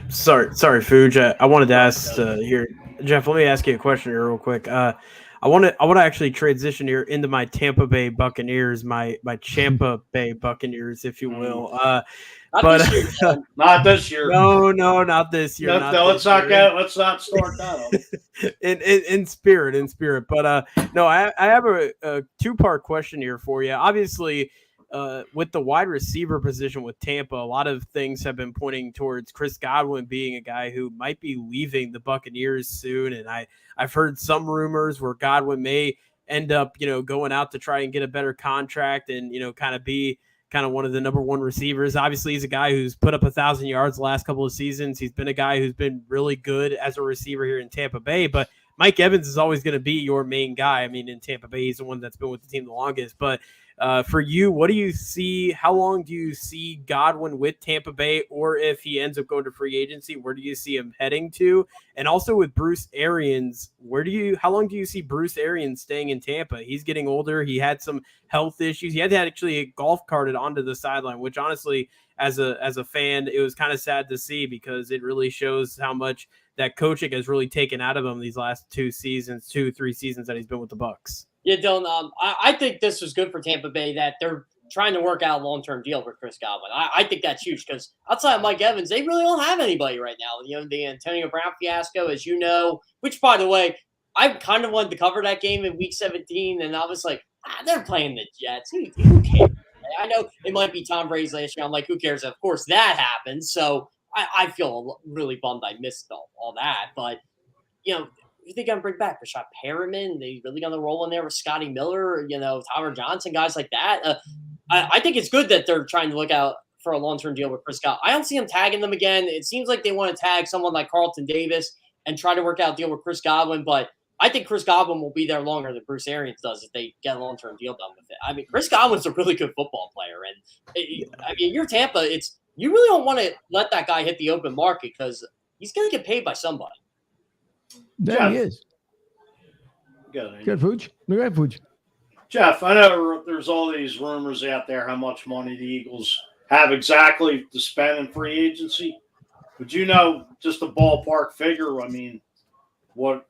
Sorry, Fuj. I wanted to ask here, Jeff. Let me ask you a question here, real quick. I want to actually transition here into my Tampa Bay Buccaneers, my Champa Bay Buccaneers, if you will. Not this year. No, not this year. Let's not start that up. in spirit. But no, I have a two-part question here for you. Obviously, with the wide receiver position with Tampa, a lot of things have been pointing towards Chris Godwin being a guy who might be leaving the Buccaneers soon. And I've heard some rumors where Godwin may end up, going out to try and get a better contract and, kind of be one of the number one receivers. Obviously, he's a guy who's put up 1,000 yards the last couple of seasons. He's been a guy who's been really good as a receiver here in Tampa Bay, but Mike Evans is always going to be your main guy. I mean, in Tampa Bay, he's the one that's been with the team the longest. But for you, what do you see? How long do you see Godwin with Tampa Bay? Or if he ends up going to free agency, where do you see him heading to? And also with Bruce Arians, how long do you see Bruce Arians staying in Tampa? He's getting older. He had some health issues. He had to actually golf carted onto the sideline, which honestly, as a fan, it was kind of sad to see because it really shows how much that coaching has really taken out of him these last 3 seasons that he's been with the Bucs. Yeah, Dylan, I think this was good for Tampa Bay that they're trying to work out a long-term deal for Chris Godwin. I think that's huge because outside of Mike Evans, they really don't have anybody right now. The Antonio Brown fiasco, as you know, which, by the way, I kind of wanted to cover that game in Week 17, and I was like, they're playing the Jets. Who cares? I know it might be Tom Brady's last year. I'm like, who cares? Of course, that happens. So I feel really bummed I missed all that. But, who they going to bring back? Rashad Perriman? They really going to roll in there with Scotty Miller, Tyler Johnson, guys like that? I think it's good that they're trying to look out for a long-term deal with Chris Godwin. I don't see them tagging them again. It seems like they want to tag someone like Carlton Davis and try to work out a deal with Chris Godwin. But I think Chris Godwin will be there longer than Bruce Arians does if they get a long-term deal done with it. I mean, Chris Godwin's a really good football player. And, you're Tampa. You really don't want to let that guy hit the open market because he's going to get paid by somebody. There he is. Good, Fuj. Look at Fuj. Jeff, I know there's all these rumors out there how much money the Eagles have exactly to spend in free agency. Would you know just a ballpark figure? I mean, what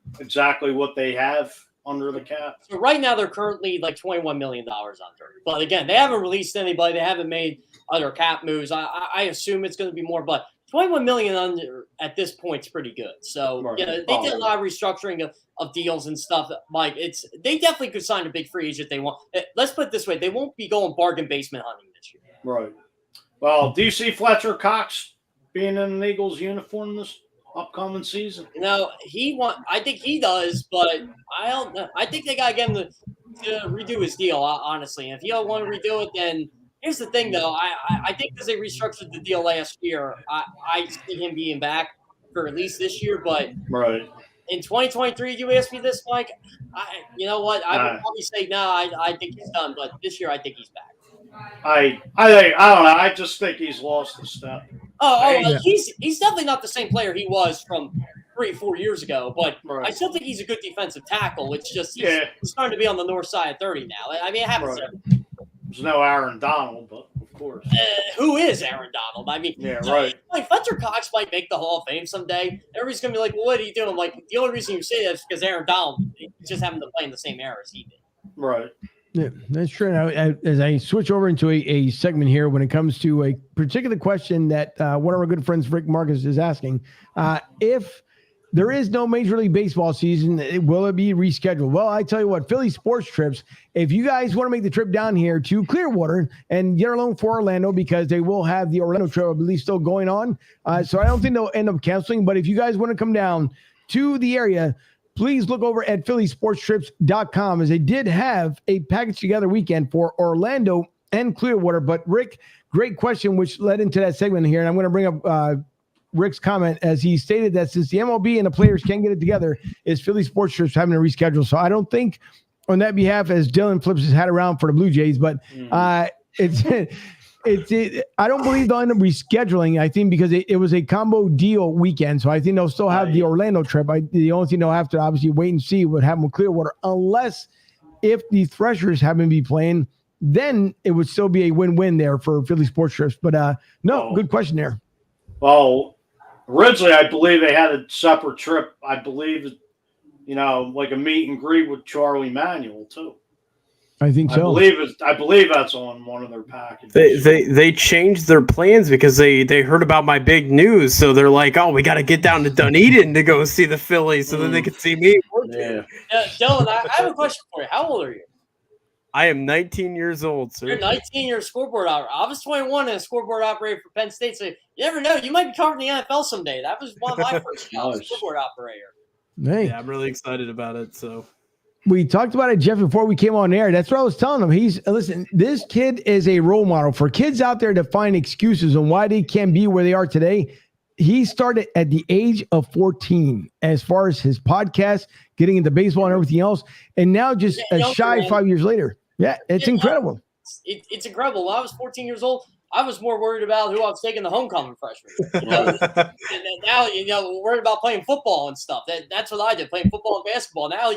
they have under the cap? So right now they're currently like $21 million under. But again, they haven't released anybody. They haven't made other cap moves. I assume it's going to be more, but $21 million under at this point is pretty good. So they did a lot of restructuring of deals and stuff. Mike, they definitely could sign a big free agent they want. Let's put it this way: they won't be going bargain basement hunting this year. Right. Well, do you see Fletcher Cox being in an Eagles uniform this upcoming season? I think he does, but I don't know. I think they got to get him to redo his deal. Honestly, and if you don't want to redo it, then. Here's the thing, though. I think because they restructured the deal last year, I see him being back for at least this year. But right, in 2023, you asked me this, Mike. You know what? I would probably say no. I think he's done, but this year I think he's back. I don't know. I just think he's lost a step. He's definitely not the same player he was from 3-4 years ago, but I still think he's a good defensive tackle. It's just he's starting to be on the north side of 30 now. I mean, it happens. Right. There's no Aaron Donald, but of course. Who is Aaron Donald? I mean, right. Like Fletcher Cox might make the Hall of Fame someday. Everybody's gonna be like, "Well, what are you doing?" Like, the only reason you say that is because Aaron Donald just happened to play in the same era as he did. Right. Yeah, that's true. Now, as I switch over into a segment here, when it comes to a particular question that one of our good friends, Rick Marcus, is asking, if there is no Major League Baseball season, will it be rescheduled? Well, I tell you what, Philly Sports Trips, if you guys want to make the trip down here to Clearwater and get along for Orlando, because they will have the Orlando trip, I believe, still going on. So I don't think they'll end up canceling. But if you guys want to come down to the area, please look over at phillysportstrips.com, as they did have a package together weekend for Orlando and Clearwater. But Rick, great question, which led into that segment here. And I'm going to bring up Rick's comment, as he stated that since the MLB and the players can't get it together, is Philly Sports Trips having to reschedule. So I don't think on that behalf, as Dylan flips his hat around for the Blue Jays, but I don't believe they'll end up rescheduling. I think because it was a combo deal weekend. So I think they'll still have the Orlando trip. The only thing they'll have to obviously wait and see what happens with Clearwater, unless if the Threshers happen to be playing, then it would still be a win-win there for Philly Sports Trips. But good question there. Well, originally, I believe they had a separate trip. I believe, like a meet and greet with Charlie Manuel too. I think so. I believe that's on one of their packages. They changed their plans because they heard about my big news, so they're like, "Oh, we got to get down to Dunedin to go see the Phillies, so that they can see me." Yeah. Dylan, I have a question for you. How old are you? I am 19 years old, sir. You're 19. You're a scoreboard operator. I was 21 and a scoreboard operator for Penn State. So you never know. You might be covering the NFL someday. That was one of my first jobs, scoreboard operator. Hey. Yeah, I'm really excited about it. So we talked about it, Jeff, before we came on air. That's what I was telling him. Listen, this kid is a role model for kids out there to find excuses on why they can't be where they are today. He started at the age of 14 as far as his podcast, getting into baseball and everything else. And now just shy 5 years later. Yeah, it's incredible. It's incredible. When I was 14 years old, I was more worried about who I was taking the homecoming freshman. And now, worried about playing football and stuff. That's what I did, playing football and basketball. Now,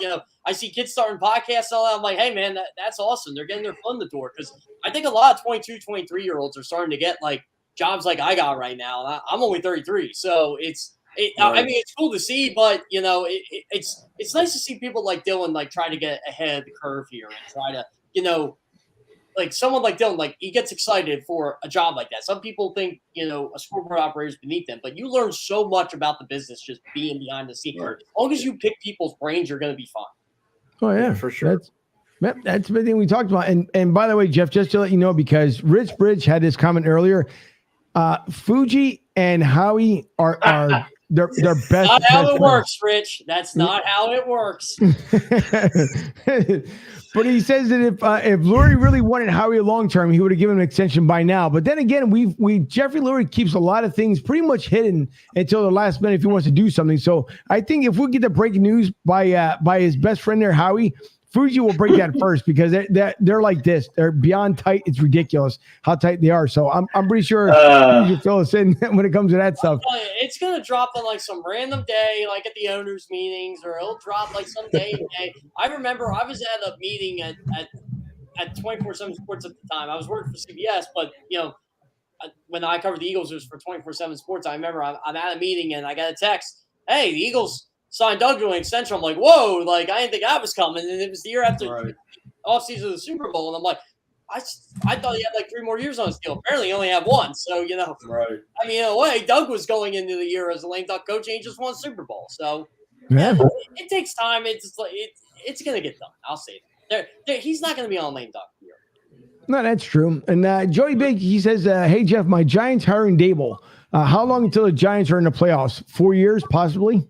I see kids starting podcasts and all that. I'm like, hey, man, that's awesome. They're getting their foot in the door. Because I think a lot of 22, 23-year-olds are starting to get, like, jobs like I got right now. And I'm only 33. So I mean, it's cool to see, but, it's nice to see people like Dylan, like, try to get ahead of the curve here and try to, like someone like Dylan, like he gets excited for a job like that. Some people think, a scoreboard operator is beneath them, but you learn so much about the business just being behind the scenes. Right. As long as you pick people's brains, you're going to be fine. Oh yeah, for sure. That's the thing we talked about. And by the way, Jeff, just to let you know, because Rich Bridge had this comment earlier, Fuji and Howie are their best. Not how it works, Rich. That's not how it works. But he says that if Lurie really wanted Howie long term, he would have given him an extension by now. But then again, Jeffrey Lurie keeps a lot of things pretty much hidden until the last minute if he wants to do something. So I think if we get the breaking news by his best friend there, Howie, Fuji will break that first, because they're like this. They're beyond tight. It's ridiculous how tight they are. So I'm pretty sure you fill us in when it comes to that stuff. It's going to drop on like some random day, like at the owners' meetings, or it'll drop like some day. I remember I was at a meeting at 24/7 Sports at the time. I was working for CBS, but when I covered the Eagles, it was for 24/7 Sports. I remember I'm at a meeting and I got a text, "Hey, the Eagles signed Doug to an extension." I'm like, whoa, like I didn't think that was coming. And it was the year after the offseason of the Super Bowl. And I'm like, I thought he had like 3 more years on his deal. Apparently he only had 1. So, Right. I mean, in a way, Doug was going into the year as a lame duck coach and he just won Super Bowl. So it takes time. It's going to get done. I'll say that. He's not going to be on lame duck here. No, that's true. And Joey Big, he says, hey, Jeff, my Giants hiring Dable. How long until the Giants are in the playoffs? 4 years, possibly?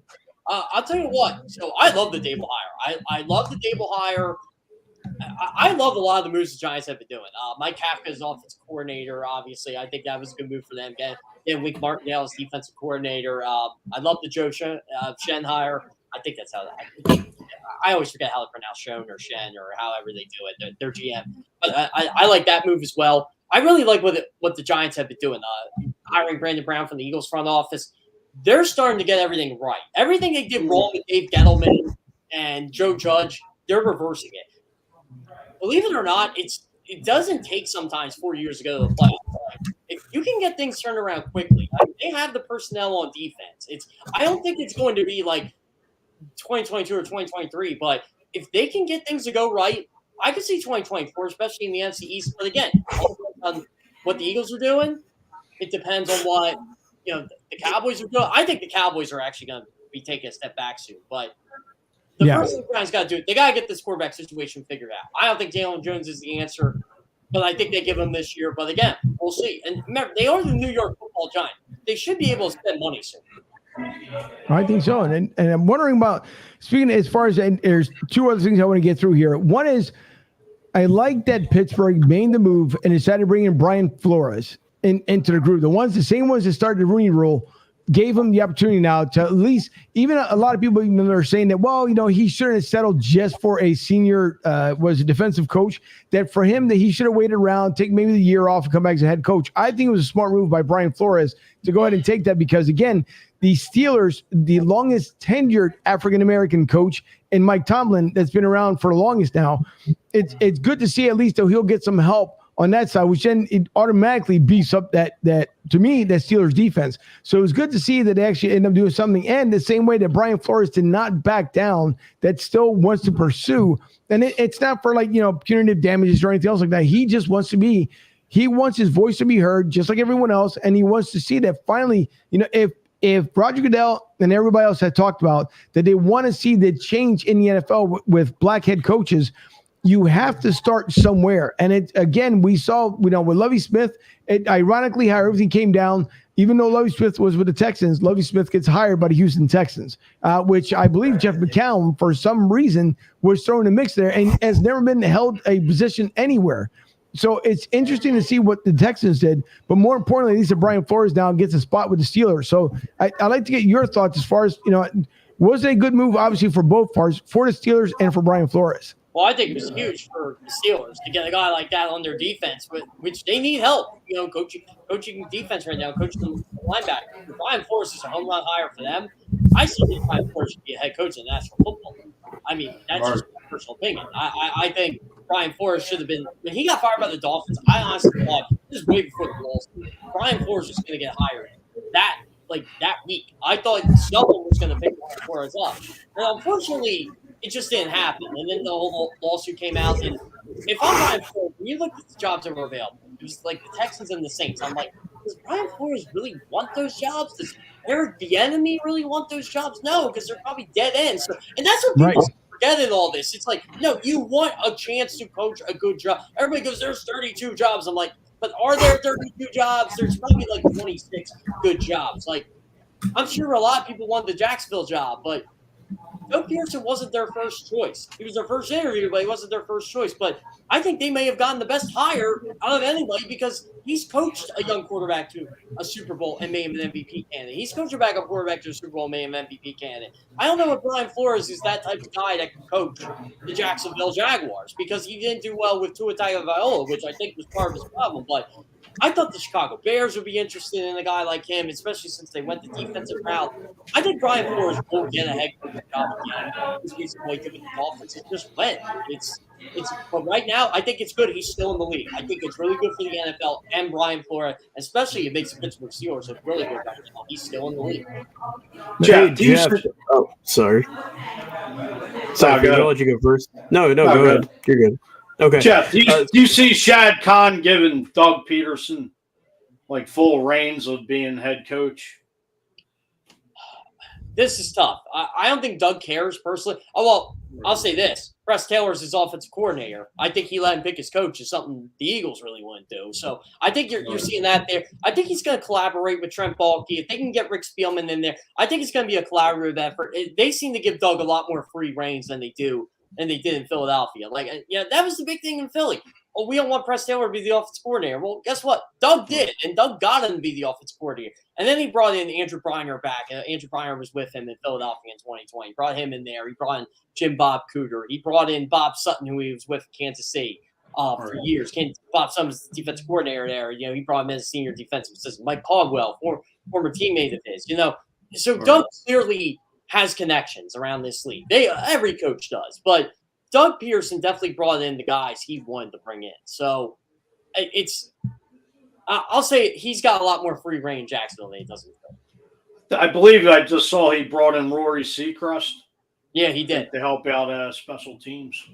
I'll tell you what. So I love the Dable hire. I love the Dable hire. I love a lot of the moves the Giants have been doing. Mike Kafka is offensive coordinator, obviously. I think that was a good move for them. Again, Wink Martindale is defensive coordinator. I love the Joe Shen hire. I think that's how I always forget how to pronounce Schoen or Shen or however they do it. Their GM. But I like that move as well. I really like what the Giants have been doing. Hiring Brandon Brown from the Eagles front office. They're starting to get everything right. Everything they did wrong with Dave Gettleman and Joe Judge, they're reversing it. Believe it or not, it doesn't take sometimes 4 years to go to the playoffs. If you can get things turned around quickly, they have the personnel on defense. I don't think it's going to be like 2022 or 2023, but if they can get things to go right, I could see 2024, especially in the NFC East. But again, on what the Eagles are doing, it depends on what the Cowboys are doing. I think the Cowboys are actually going to be taking a step back soon. But the first thing the Giants got to do, they got to get this quarterback situation figured out. I don't think Daniel Jones is the answer, but I think they give him this year. But again, we'll see. And remember, they are the New York Football Giants. They should be able to spend money soon. I think so. And I'm wondering about, speaking as far as, and there's two other things I want to get through here. One is, I like that Pittsburgh made the move and decided to bring in Brian Flores into the group. The same ones that started the Rooney Rule gave him the opportunity now to at least, even a lot of people even are saying that, well, he shouldn't have settled just for a senior, was a defensive coach, that for him that he should have waited around, take maybe the year off and come back as a head coach. I think it was a smart move by Brian Flores to go ahead and take that because, again, the Steelers, the longest tenured African-American coach, and Mike Tomlin that's been around for the longest now, it's good to see at least that he'll get some help on that side, which then it automatically beefs up that to me, that Steelers defense. So it was good to see that they actually end up doing something. And the same way that Brian Flores did not back down, that still wants to pursue. And it's not for punitive damages or anything else like that. He just wants he wants his voice to be heard just like everyone else. And he wants to see that finally, if Roger Goodell and everybody else had talked about that they want to see the change in the NFL with black head coaches, you have to start somewhere. And again, we saw, with Lovie Smith, ironically how everything came down. Even though Lovie Smith was with the Texans, Lovie Smith gets hired by the Houston Texans, which I believe Jeff McCown, for some reason, was thrown in the mix there and has never been held a position anywhere. So it's interesting to see what the Texans did, but more importantly, at least Brian Flores now gets a spot with the Steelers. So I'd like to get your thoughts as far as, was it a good move, obviously, for both parts, for the Steelers and for Brian Flores? Well, I think it was huge for the Steelers to get a guy like that on their defense, which they need help, coaching defense right now, coaching the linebacker. Brian Flores is a home run hire for them. I still think Brian Flores should be a head coach in the National Football League. I mean, that's just my personal opinion. I think Brian Flores should have been – when he got fired by the Dolphins, I honestly thought this is way before the lawsuit. Brian Flores was going to get hired that week. I thought someone was going to pick Brian Flores up. And unfortunately, it just didn't happen. And then the whole lawsuit came out. And if I'm Brian Flores, when you look at the jobs that were available, it was like the Texans and the Saints. I'm like, does Brian Flores really want those jobs? Does Eric Bieniemy really want those jobs? No, because they're probably dead ends. And that's what people forget in all this. It's like, no, you want a chance to coach a good job. Everybody goes, there's 32 jobs. I'm like, but are there 32 jobs? There's probably like 26 good jobs. Like, I'm sure a lot of people want the Jacksonville job, but Doug Pearson wasn't their first choice. He was their first interview, but he wasn't their first choice. But I think they may have gotten the best hire out of anybody because he's coached a young quarterback to a Super Bowl and made him an MVP candidate. He's coached a backup quarterback to a Super Bowl and made him an MVP candidate. I don't know if Brian Flores is that type of guy that can coach the Jacksonville Jaguars because he didn't do well with Tua Tagovailoa, which I think was part of his problem. But I thought the Chicago Bears would be interested in a guy like him, especially since they went the defensive route. I think Brian Flores will get a head coach job again. This reason why he did with the Dolphins. It just went. But right now, I think it's good. He's still in the league. I think it's really good for the NFL and Brian Flores, especially it makes the Pittsburgh Steelers look really good right now. He's still in the league. Jeff. Oh, sorry. Sorry, I'll let you go first. No, go ahead. You're good. Okay. Jeff, do you see Shad Khan giving Doug Peterson like full reins of being head coach? This is tough. I don't think Doug cares personally. Oh, well, I'll say this. Press Taylor's his offensive coordinator. I think he let him pick his coach is something the Eagles really wouldn't do. So I think you're seeing that there. I think he's going to collaborate with Trent Baalke. If they can get Rick Spielman in there, I think it's going to be a collaborative effort. They seem to give Doug a lot more free reins than they did in Philadelphia. That was the big thing in Philly. oh, we don't want Press Taylor to be the offensive coordinator. Well, guess what? Doug did, and Doug got him to be the offensive coordinator. And then he brought in Andrew Bryner back. Andrew Bryner was with him in Philadelphia in 2020. He brought him in there. He brought in Jim Bob Cooter. He brought in Bob Sutton, who he was with Kansas City for years. Bob Sutton was the defensive coordinator there. He brought him in as senior defensive assistant. Mike Caldwell, former teammate of his. So Doug clearly has connections around this league. Every coach does, but Doug Pearson definitely brought in the guys he wanted to bring in. So I'll say he's got a lot more free reign in Jacksonville than he does in Philly. I believe I just saw he brought in Rory Seacrest. Yeah, he did. To help out special teams.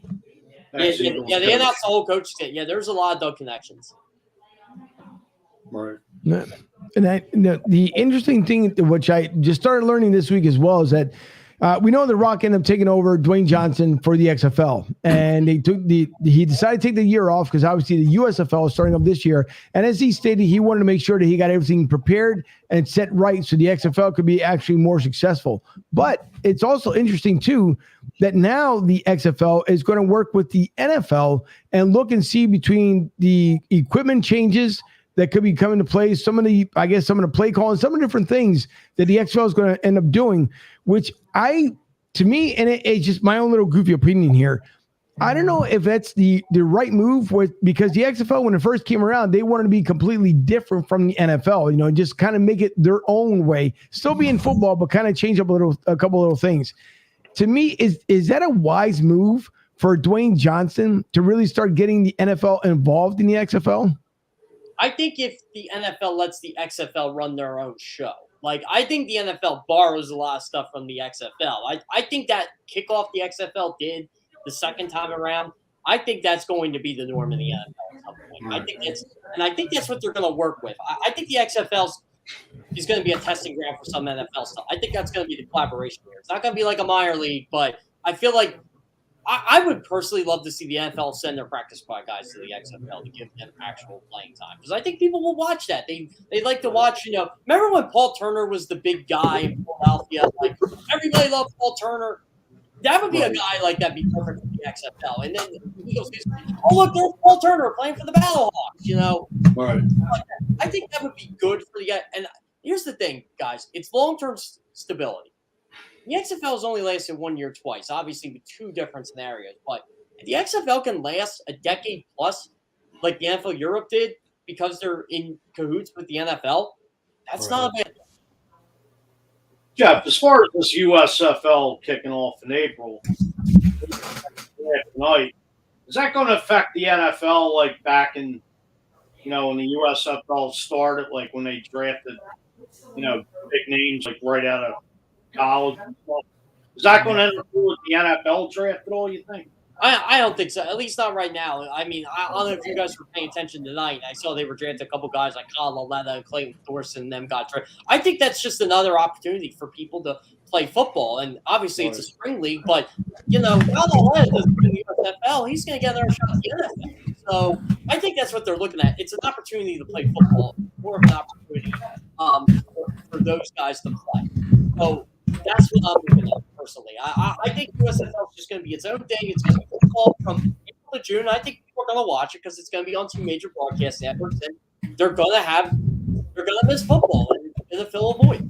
Yeah, they announced the whole coach kit. Yeah, there's a lot of Doug connections. Right. And the interesting thing, which I just started learning this week as well, is that we know The Rock ended up taking over Dwayne Johnson for the XFL, and he decided to take the year off because obviously the USFL is starting up this year. And as he stated, he wanted to make sure that he got everything prepared and set right so the XFL could be actually more successful. But it's also interesting too that now the XFL is going to work with the NFL and look and see between the equipment changes that could be coming to play, some of the play calling, some of the different things that the XFL is going to end up doing, which to me, and it's just my own little goofy opinion here, I don't know if that's the right move because the XFL, when it first came around, they wanted to be completely different from the NFL, just kind of make it their own way, still be in football, but kind of change up a couple little things. To me, is that a wise move for Dwayne Johnson to really start getting the NFL involved in the XFL? I think if the NFL lets the XFL run their own show, I think the NFL borrows a lot of stuff from the XFL. I think that kickoff the XFL did the second time around, I think that's going to be the norm in the NFL at some point. I think that's what they're going to work with. I think the XFL is going to be a testing ground for some NFL stuff. I think that's going to be the collaboration here. It's not going to be like a minor league, but I feel like I would personally love to see the NFL send their practice squad guys to the XFL to give them actual playing time, because I think people will watch that. They like to watch. Remember when Paul Turner was the big guy in Philadelphia? Everybody loved Paul Turner. That would be a guy like that be perfect for the XFL. And then he goes, "Oh look, there's Paul Turner playing for the Battlehawks." Right. I think that would be good for the. And here's the thing, guys: it's long-term stability. The XFL has only lasted 1 year twice, obviously with two different scenarios. But if the XFL can last a decade plus, like the NFL Europe did, because they're in cahoots with the NFL, that's not a bad thing. Jeff, as far as this USFL kicking off in April tonight, is that going to affect the NFL like back in, when the USFL started, like when they drafted, big names like right out of college and stuff? Is that going to interfere with the NFL draft at all, you think? I don't think so, at least not right now. I mean, I don't know if you guys were paying attention tonight. I saw they were drafting a couple guys like Kyle Laletta and Clayton Thorson, and them got drafted. I think that's just another opportunity for people to play football. And obviously it's a spring league, but, Kyle Laletta doesn't play in the USFL. He's going to get another shot at the NFL. So I think that's what they're looking at. It's an opportunity to play football, more of an opportunity for those guys to play. So that's what I'm looking at personally. I think USFL is just going to be its own thing. It's going to be football from April to June. I think people are going to watch it because it's going to be on two major broadcast networks, and they're going to miss football in the fill a void.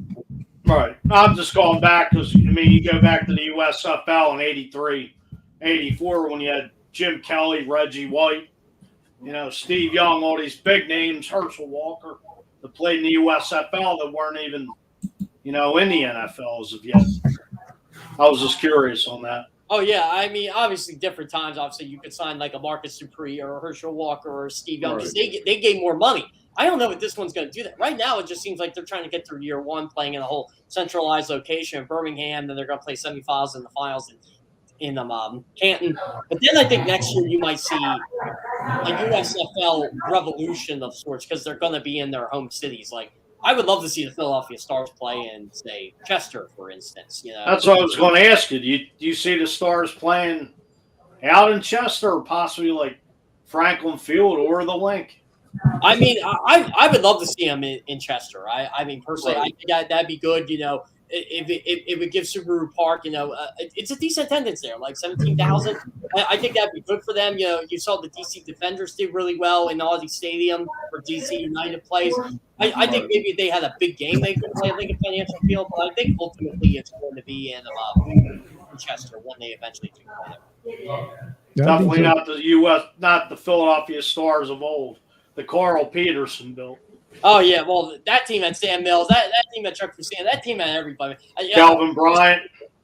Right. I'm just going back because, you go back to the USFL in 83, 84 when you had Jim Kelly, Reggie White, Steve Young, all these big names, Herschel Walker, that played in the USFL that weren't even, in the NFL as of yet. I was just curious on that. Oh, yeah. I mean, obviously, different times. Obviously, you could sign like a Marcus Dupree or a Herschel Walker or Steve Young because they gain more money. I don't know if this one's going to do that. Right now, it just seems like they're trying to get through year one, playing in a whole centralized location in Birmingham. Then they're going to play semifinals and the finals in Canton. But then I think next year you might see a USFL revolution of sorts because they're going to be in their home cities. Like, I would love to see the Philadelphia Stars play in, say, Chester, for instance. That's what I was going to ask you. Do you see the Stars playing out in Chester or possibly like Franklin Field or the Link? I mean, I would love to see them in Chester. I mean, personally, I think that'd be good. it would give Subaru Park, it's a decent attendance there, like 17,000. I think that'd be good for them. You saw the DC Defenders did really well in Audi Stadium for DC United plays. I think maybe if they had a big game, they could play at Lincoln Financial Field, but I think ultimately it's going to be in Manchester when they eventually do play there. Definitely not the not the Philadelphia Stars of old, the Carl Peterson built. Oh yeah, well that team had Sam Mills, that team had Chuck Fusina, that team had everybody. Calvin Bryant.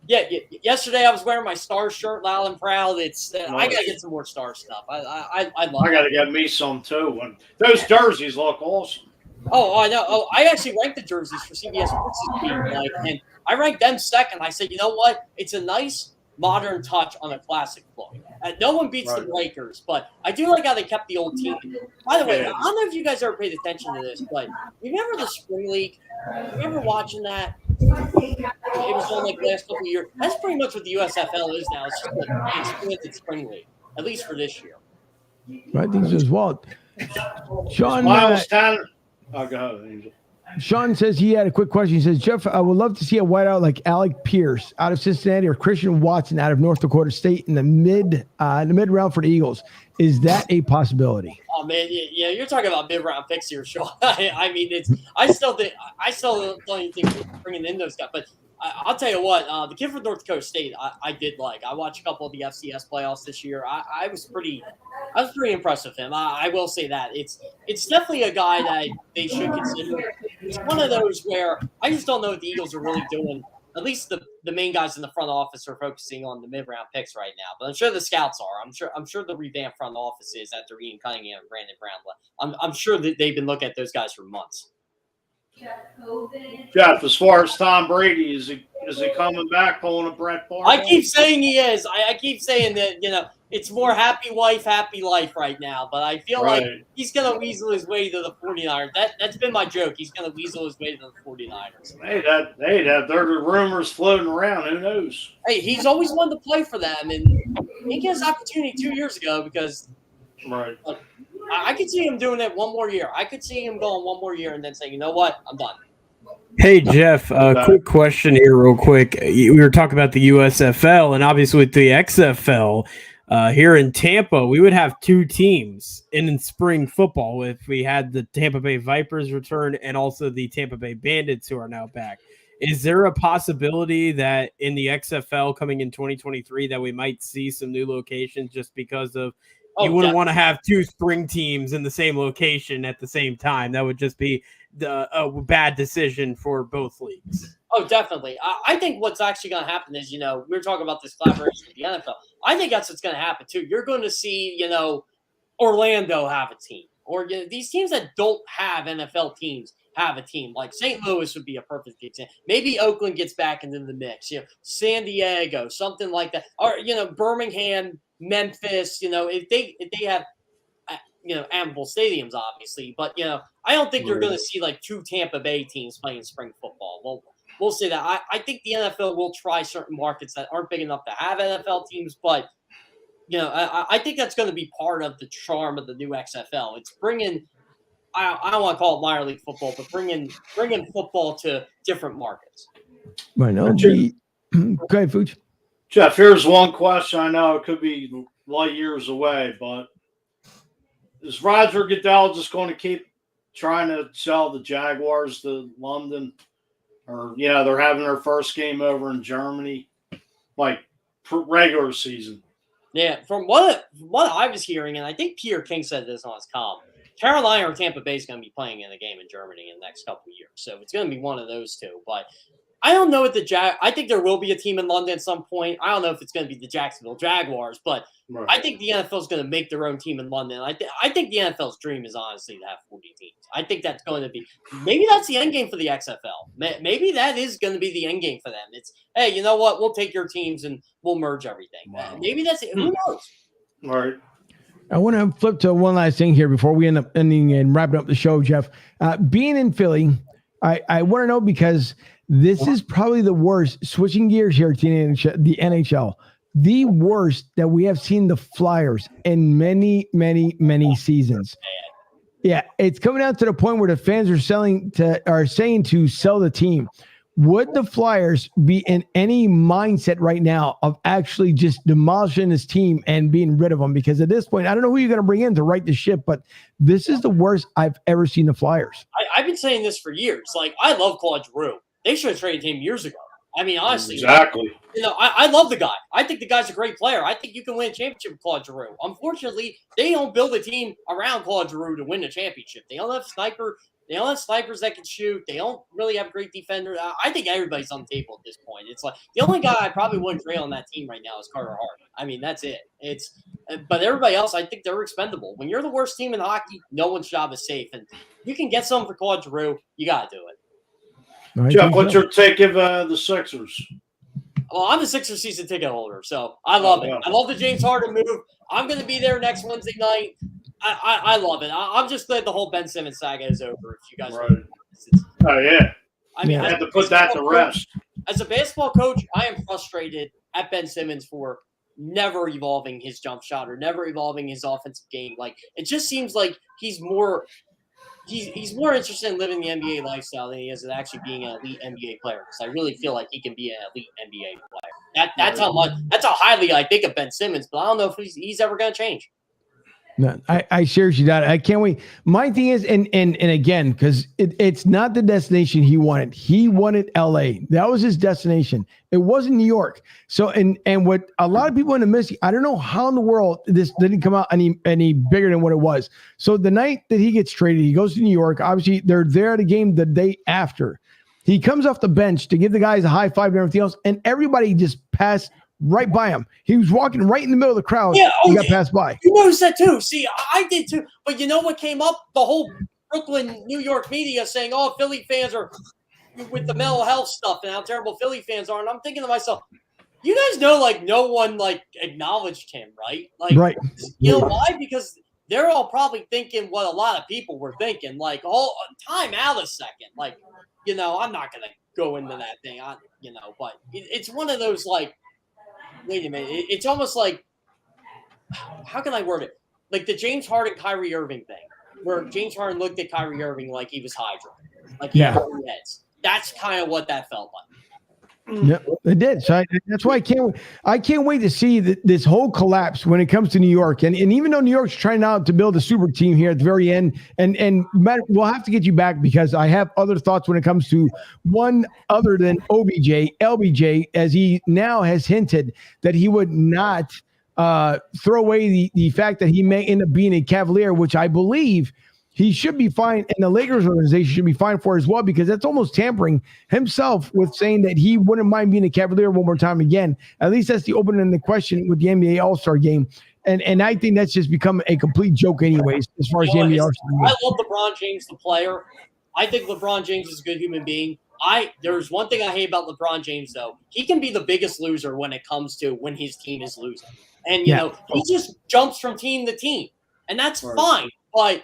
Yeah, yesterday I was wearing my Stars shirt, loud and proud. It's I gotta get some more Stars stuff. I love. I gotta get me some too. And those jerseys look awesome. Oh, I know. Oh, I actually ranked the jerseys for CBSSports, and I ranked them second. I said, you know what? It's a nice modern touch on a classic look. No one beats the Lakers, but I do like how they kept the old team. By the way, I don't know if you guys ever paid attention to this, but remember the Spring League? Remember watching that? It was on like last couple of years. That's pretty much what the USFL is now. It's just an expanded Spring League, at least for this year. I think so as well. Sean, Miles Tanner. Oh, go ahead, Angel. Sean says he had a quick question. He says, Jeff, I would love to see a wideout like Alec Pierce out of Cincinnati or Christian Watson out of North Dakota State in the mid round for the Eagles. Is that a possibility? Oh man, yeah, you're talking about mid round picks here, Sean. I mean, I still don't even think we're bringing in those guys, but I'll tell you what, the kid from North Dakota State, I did like. I watched a couple of the FCS playoffs this year. I was pretty impressed with him. I will say that it's definitely a guy that they should consider. It's one of those where I just don't know what the Eagles are really doing. At least the main guys in the front office are focusing on the mid round picks right now. But I'm sure the scouts are. I'm sure the revamped front office is after Ian Cunningham and Brandon Brown. I'm sure that they've been looking at those guys for months. Jeff, as far as Tom Brady, is he coming back pulling a Brett Favre? I keep saying he is. I keep saying that, it's more happy wife, happy life right now. But I feel like he's going to weasel his way to the 49ers. That's been my joke. He's going to weasel his way to the 49ers. Hey, there are rumors floating around. Who knows? Hey, he's always wanted to play for them. And he got his opportunity 2 years ago because I could see him doing it one more year. I could see him going one more year and then saying, you know what, I'm done. Hey, Jeff, quick question here real quick. We were talking about the USFL, and obviously with the XFL here in Tampa, we would have two teams in spring football if we had the Tampa Bay Vipers return and also the Tampa Bay Bandits who are now back. Is there a possibility that in the XFL coming in 2023 that we might see some new locations just because of you wouldn't want to have two spring teams in the same location at the same time? That would just be a bad decision for both leagues. Oh, definitely. I think what's actually going to happen is, we were talking about this collaboration with the NFL. I think that's what's going to happen, too. You're going to see, Orlando have a team. Or these teams that don't have NFL teams have a team. Like St. Louis would be a perfect example. Maybe Oakland gets back into the mix. San Diego, something like that. Or, Birmingham, Memphis, if they have, ample stadiums, obviously. But, I don't think you're going to see like two Tampa Bay teams playing spring football. Well, we'll say that. I think the NFL will try certain markets that aren't big enough to have NFL teams, but I think that's going to be part of the charm of the new XFL. It's bringing, I don't want to call it minor league football, but bringing football to different markets. Right now, go ahead, Fuchs. Jeff, here's one question. I know it could be light years away, but is Roger Goodell just going to keep trying to sell the Jaguars to London? Or, they're having their first game over in Germany, like regular season. Yeah, from what I was hearing, and I think Peter King said this on his column, Carolina or Tampa Bay is going to be playing in a game in Germany in the next couple of years. So it's going to be one of those two. But I don't know what I think there will be a team in London at some point. I don't know if it's going to be the Jacksonville Jaguars, but I think the NFL is going to make their own team in London. I think the NFL's dream is honestly to have 40 teams. I think that's going to be – maybe that's the end game for the XFL. Maybe that is going to be the end game for them. It's, hey, you know what? We'll take your teams and we'll merge everything. Wow. Maybe that's it. Who knows? All right. I want to flip to one last thing here before we end up ending and wrapping up the show, Jeff. Being in Philly, I want to know because this is probably the worst, switching gears here to the NHL, the worst that we have seen the Flyers in many, many, many seasons. Yeah, it's coming out to the point where the fans are saying to sell the team. would the Flyers be in any mindset right now of actually just demolishing this team and being rid of them? Because at this point, I don't know who you're going to bring in to right the ship, but this is the worst I've ever seen the Flyers. I've been saying this for years. Like, I love Claude Giroux. They should have traded him years ago. I mean, honestly. Exactly. I love the guy. I think the guy's a great player. I think you can win a championship with Claude Giroux. Unfortunately, they don't build a team around Claude Giroux to win a championship. They don't have snipers that can shoot. They don't really have great defenders. I think everybody's on the table at this point. It's like the only guy I probably wouldn't trade on that team right now is Carter Hart. I mean, that's it. But everybody else, I think they're expendable. When you're the worst team in hockey, no one's job is safe. And you can get something for Claude Giroux, you got to do it. Jeff, what's your take of the Sixers? Well, I'm a Sixers season ticket holder, so I love it. I love the James Harden move. I'm going to be there next Wednesday night. I love it. I'm just glad the whole Ben Simmons saga is over. If you guys, Oh yeah. I mean, I had to put that to rest. As a basketball coach, I am frustrated at Ben Simmons for never evolving his jump shot or never evolving his offensive game. Like, it just seems like he's more interested in living the NBA lifestyle than he is in actually being an elite NBA player. Because I really feel like he can be an elite NBA player. That's how highly I think of Ben Simmons. But I don't know if he's ever going to change. No, I seriously doubt it. I can't wait. My thing is, and again, because it's not the destination he wanted. He wanted LA. That was his destination. It wasn't New York. So, and what a lot of people in the missing, I don't know how in the world this didn't come out any bigger than what it was. So the night that he gets traded, he goes to New York. Obviously, they're there at the game the day after. He comes off the bench to give the guys a high five and everything else, and everybody just passed right by him. He was walking right in the middle of the crowd. Yeah, he got passed by. You noticed that too. See, I did too. But you know what came up? The whole Brooklyn, New York media saying, "Oh, Philly fans are with the mental health stuff and how terrible Philly fans are." And I'm thinking to myself, you guys know, like, no one like acknowledged him, right? Like, right. You know why? Because they're all probably thinking what a lot of people were thinking. Like, oh, time out a second. Like, I'm not gonna go into that thing. But it's one of those like. Wait a minute. It's almost like, how can I word it? Like the James Harden, Kyrie Irving thing, where James Harden looked at Kyrie Irving like he was Hydra. Like, yeah. That's kind of what that felt like. Yeah, it did. So that's why I can't wait to see this whole collapse when it comes to New York. And even though New York's trying out to build a super team here at the very end, and Matt, we'll have to get you back because I have other thoughts when it comes to one other than LBJ, as he now has hinted that he would not throw away the fact that he may end up being a Cavalier, which I believe he should be fine, and the Lakers organization should be fine for as well, because that's almost tampering himself with saying that he wouldn't mind being a Cavalier one more time again. At least that's the opening in the question with the NBA All-Star game. And I think that's just become a complete joke anyways, as far as the NBA All-Star game. I love LeBron James, the player. I think LeBron James is a good human being. There's one thing I hate about LeBron James, though. He can be the biggest loser when it comes to when his team is losing. And, he just jumps from team to team. And that's fine. But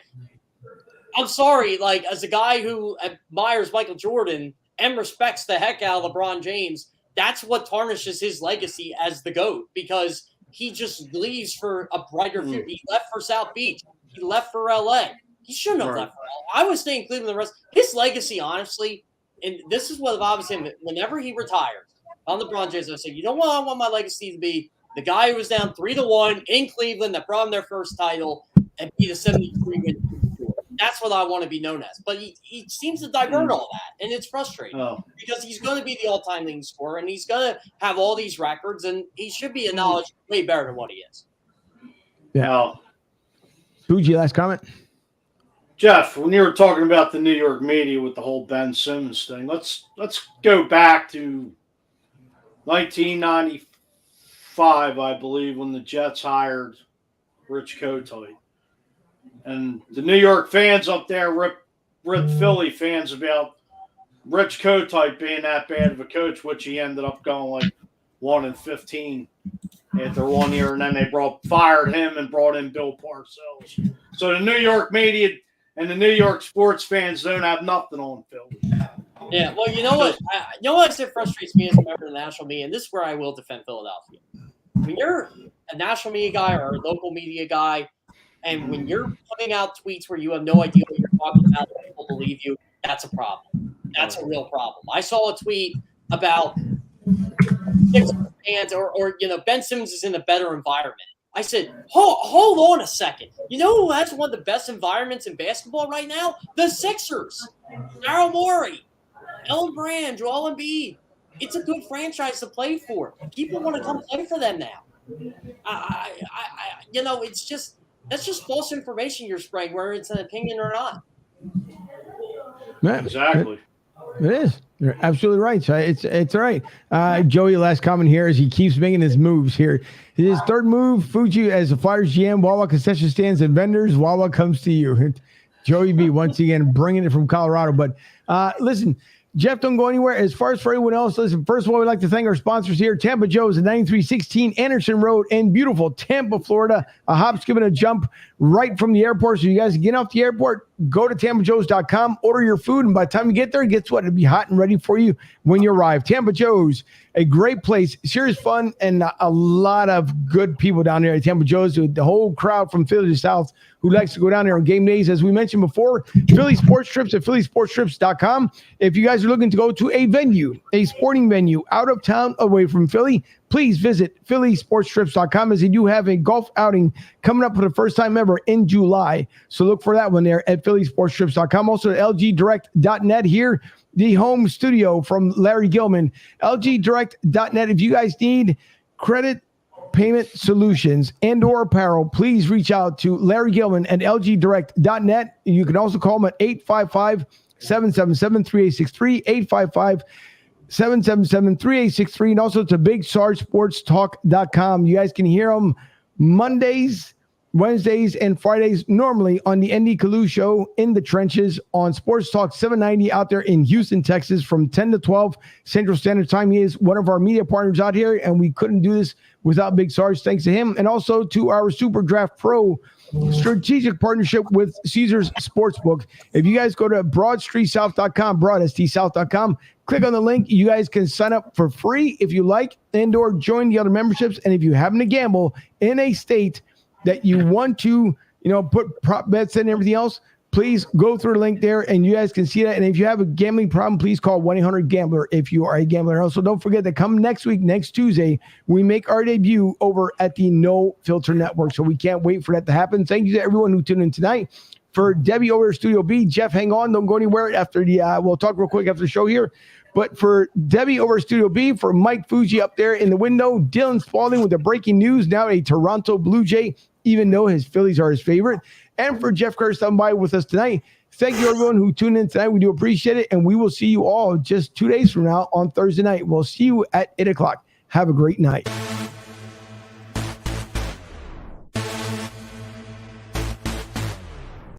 I'm sorry, like, as a guy who admires Michael Jordan and respects the heck out of LeBron James, that's what tarnishes his legacy as the GOAT, because he just leaves for a brighter future. He left for South Beach. He left for LA. He shouldn't have left for LA. I was staying Cleveland the rest. His legacy, honestly, and this is what bothers him, whenever he retires on LeBron James, I say, you know what I want my legacy to be? The guy who was down 3-1 in Cleveland that brought him their first title and beat a 73-win. That's what I want to be known as. But he seems to divert all that, and it's frustrating because he's going to be the all-time leading scorer, and he's going to have all these records, and he should be acknowledged way better than what he is. Yeah. Fuji, last comment? Jeff, when you were talking about the New York media with the whole Ben Simmons thing, let's go back to 1995, I believe, when the Jets hired Rich Kotite. And the New York fans up there ripped Philly fans about Rich Kotite being that bad of a coach, which he ended up going like 1-15 after 1 year, and then they fired him and brought in Bill Parcells. So the New York media and the New York sports fans don't have nothing on Philly. Yeah, well, you know what? That frustrates me as a member of the national media, and this is where I will defend Philadelphia. When you're a national media guy or a local media guy, and when you're putting out tweets where you have no idea what you're talking about, people believe you, that's a problem. That's a real problem. I saw a tweet about Sixers fans or Ben Simmons is in a better environment. I said, hold on a second. You know who has one of the best environments in basketball right now? The Sixers. Daryl Morey, Ellen Brand, Joel Embiid. It's a good franchise to play for. People want to come play for them now. That's just false information you're spraying, whether it's an opinion or not. Man, Exactly. It is. You're absolutely right. So it's all right. Joey, last comment here as he keeps making his moves here. His third move, Fuji as the Flyers GM, Wawa concession stands and vendors. Wawa comes to you. Joey B once again bringing it from Colorado. But listen, Jeff, don't go anywhere. As far as for anyone else, listen, first of all, we'd like to thank our sponsors here. Tampa Joe's at 9316 Anderson Road in beautiful Tampa, Florida. A hop, skip, and a jump right from the airport. So you guys get off the airport, go to tampajoes.com, order your food, and by the time you get there, guess what? It'll be hot and ready for you when you arrive. Tampa Joe's, a great place, serious fun, and a lot of good people down there at Tampa Joe's. The whole crowd from Philly to South who likes to go down there on game days. As we mentioned before, Philly Sports Trips at phillysportstrips.com. If you guys are looking to go to a venue, a sporting venue out of town away from Philly, please visit phillysportstrips.com as they do have a golf outing coming up for the first time ever in July. So look for that one there at phillysportstrips.com. Also at lgdirect.net here, the home studio from Larry Gilman. lgdirect.net. If you guys need credit payment solutions and or apparel, please reach out to Larry Gilman at lgdirect.net. You can also call him at 855-777-3863, 855-777-3863, and also to BigSargeSportsTalk.com. You guys can hear them Mondays, Wednesdays, and Fridays normally on the Andy Kalu Show in the Trenches on Sports Talk 790 out there in Houston, Texas from 10 to 12 Central Standard Time. He is one of our media partners out here, and we couldn't do this without Big Sarge. Thanks to him, and also to our Super Draft Pro strategic partnership with Caesars Sportsbook. If you guys go to BroadStreetSouth.com, BroadStSouth.com, click on the link. You guys can sign up for free if you like and or join the other memberships. And if you happen to gamble in a state that you want to, put prop bets and everything else, please go through the link there and you guys can see that. And if you have a gambling problem, please call 1-800-GAMBLER if you are a gambler. Also, don't forget that come next week, next Tuesday, we make our debut over at the No Filter Network. So we can't wait for that to happen. Thank you to everyone who tuned in tonight. For Debbie over at Studio B, Jeff, hang on. Don't go anywhere after we'll talk real quick after the show here. But for Debbie over at Studio B, for Mike Fuji up there in the window, Dylan Spalding with the breaking news, now a Toronto Blue Jay, even though his Phillies are his favorite. And for Jeff Kerr stopping by with us tonight, thank you everyone who tuned in tonight. We do appreciate it. And we will see you all just 2 days from now on Thursday night. We'll see you at 8 o'clock. Have a great night.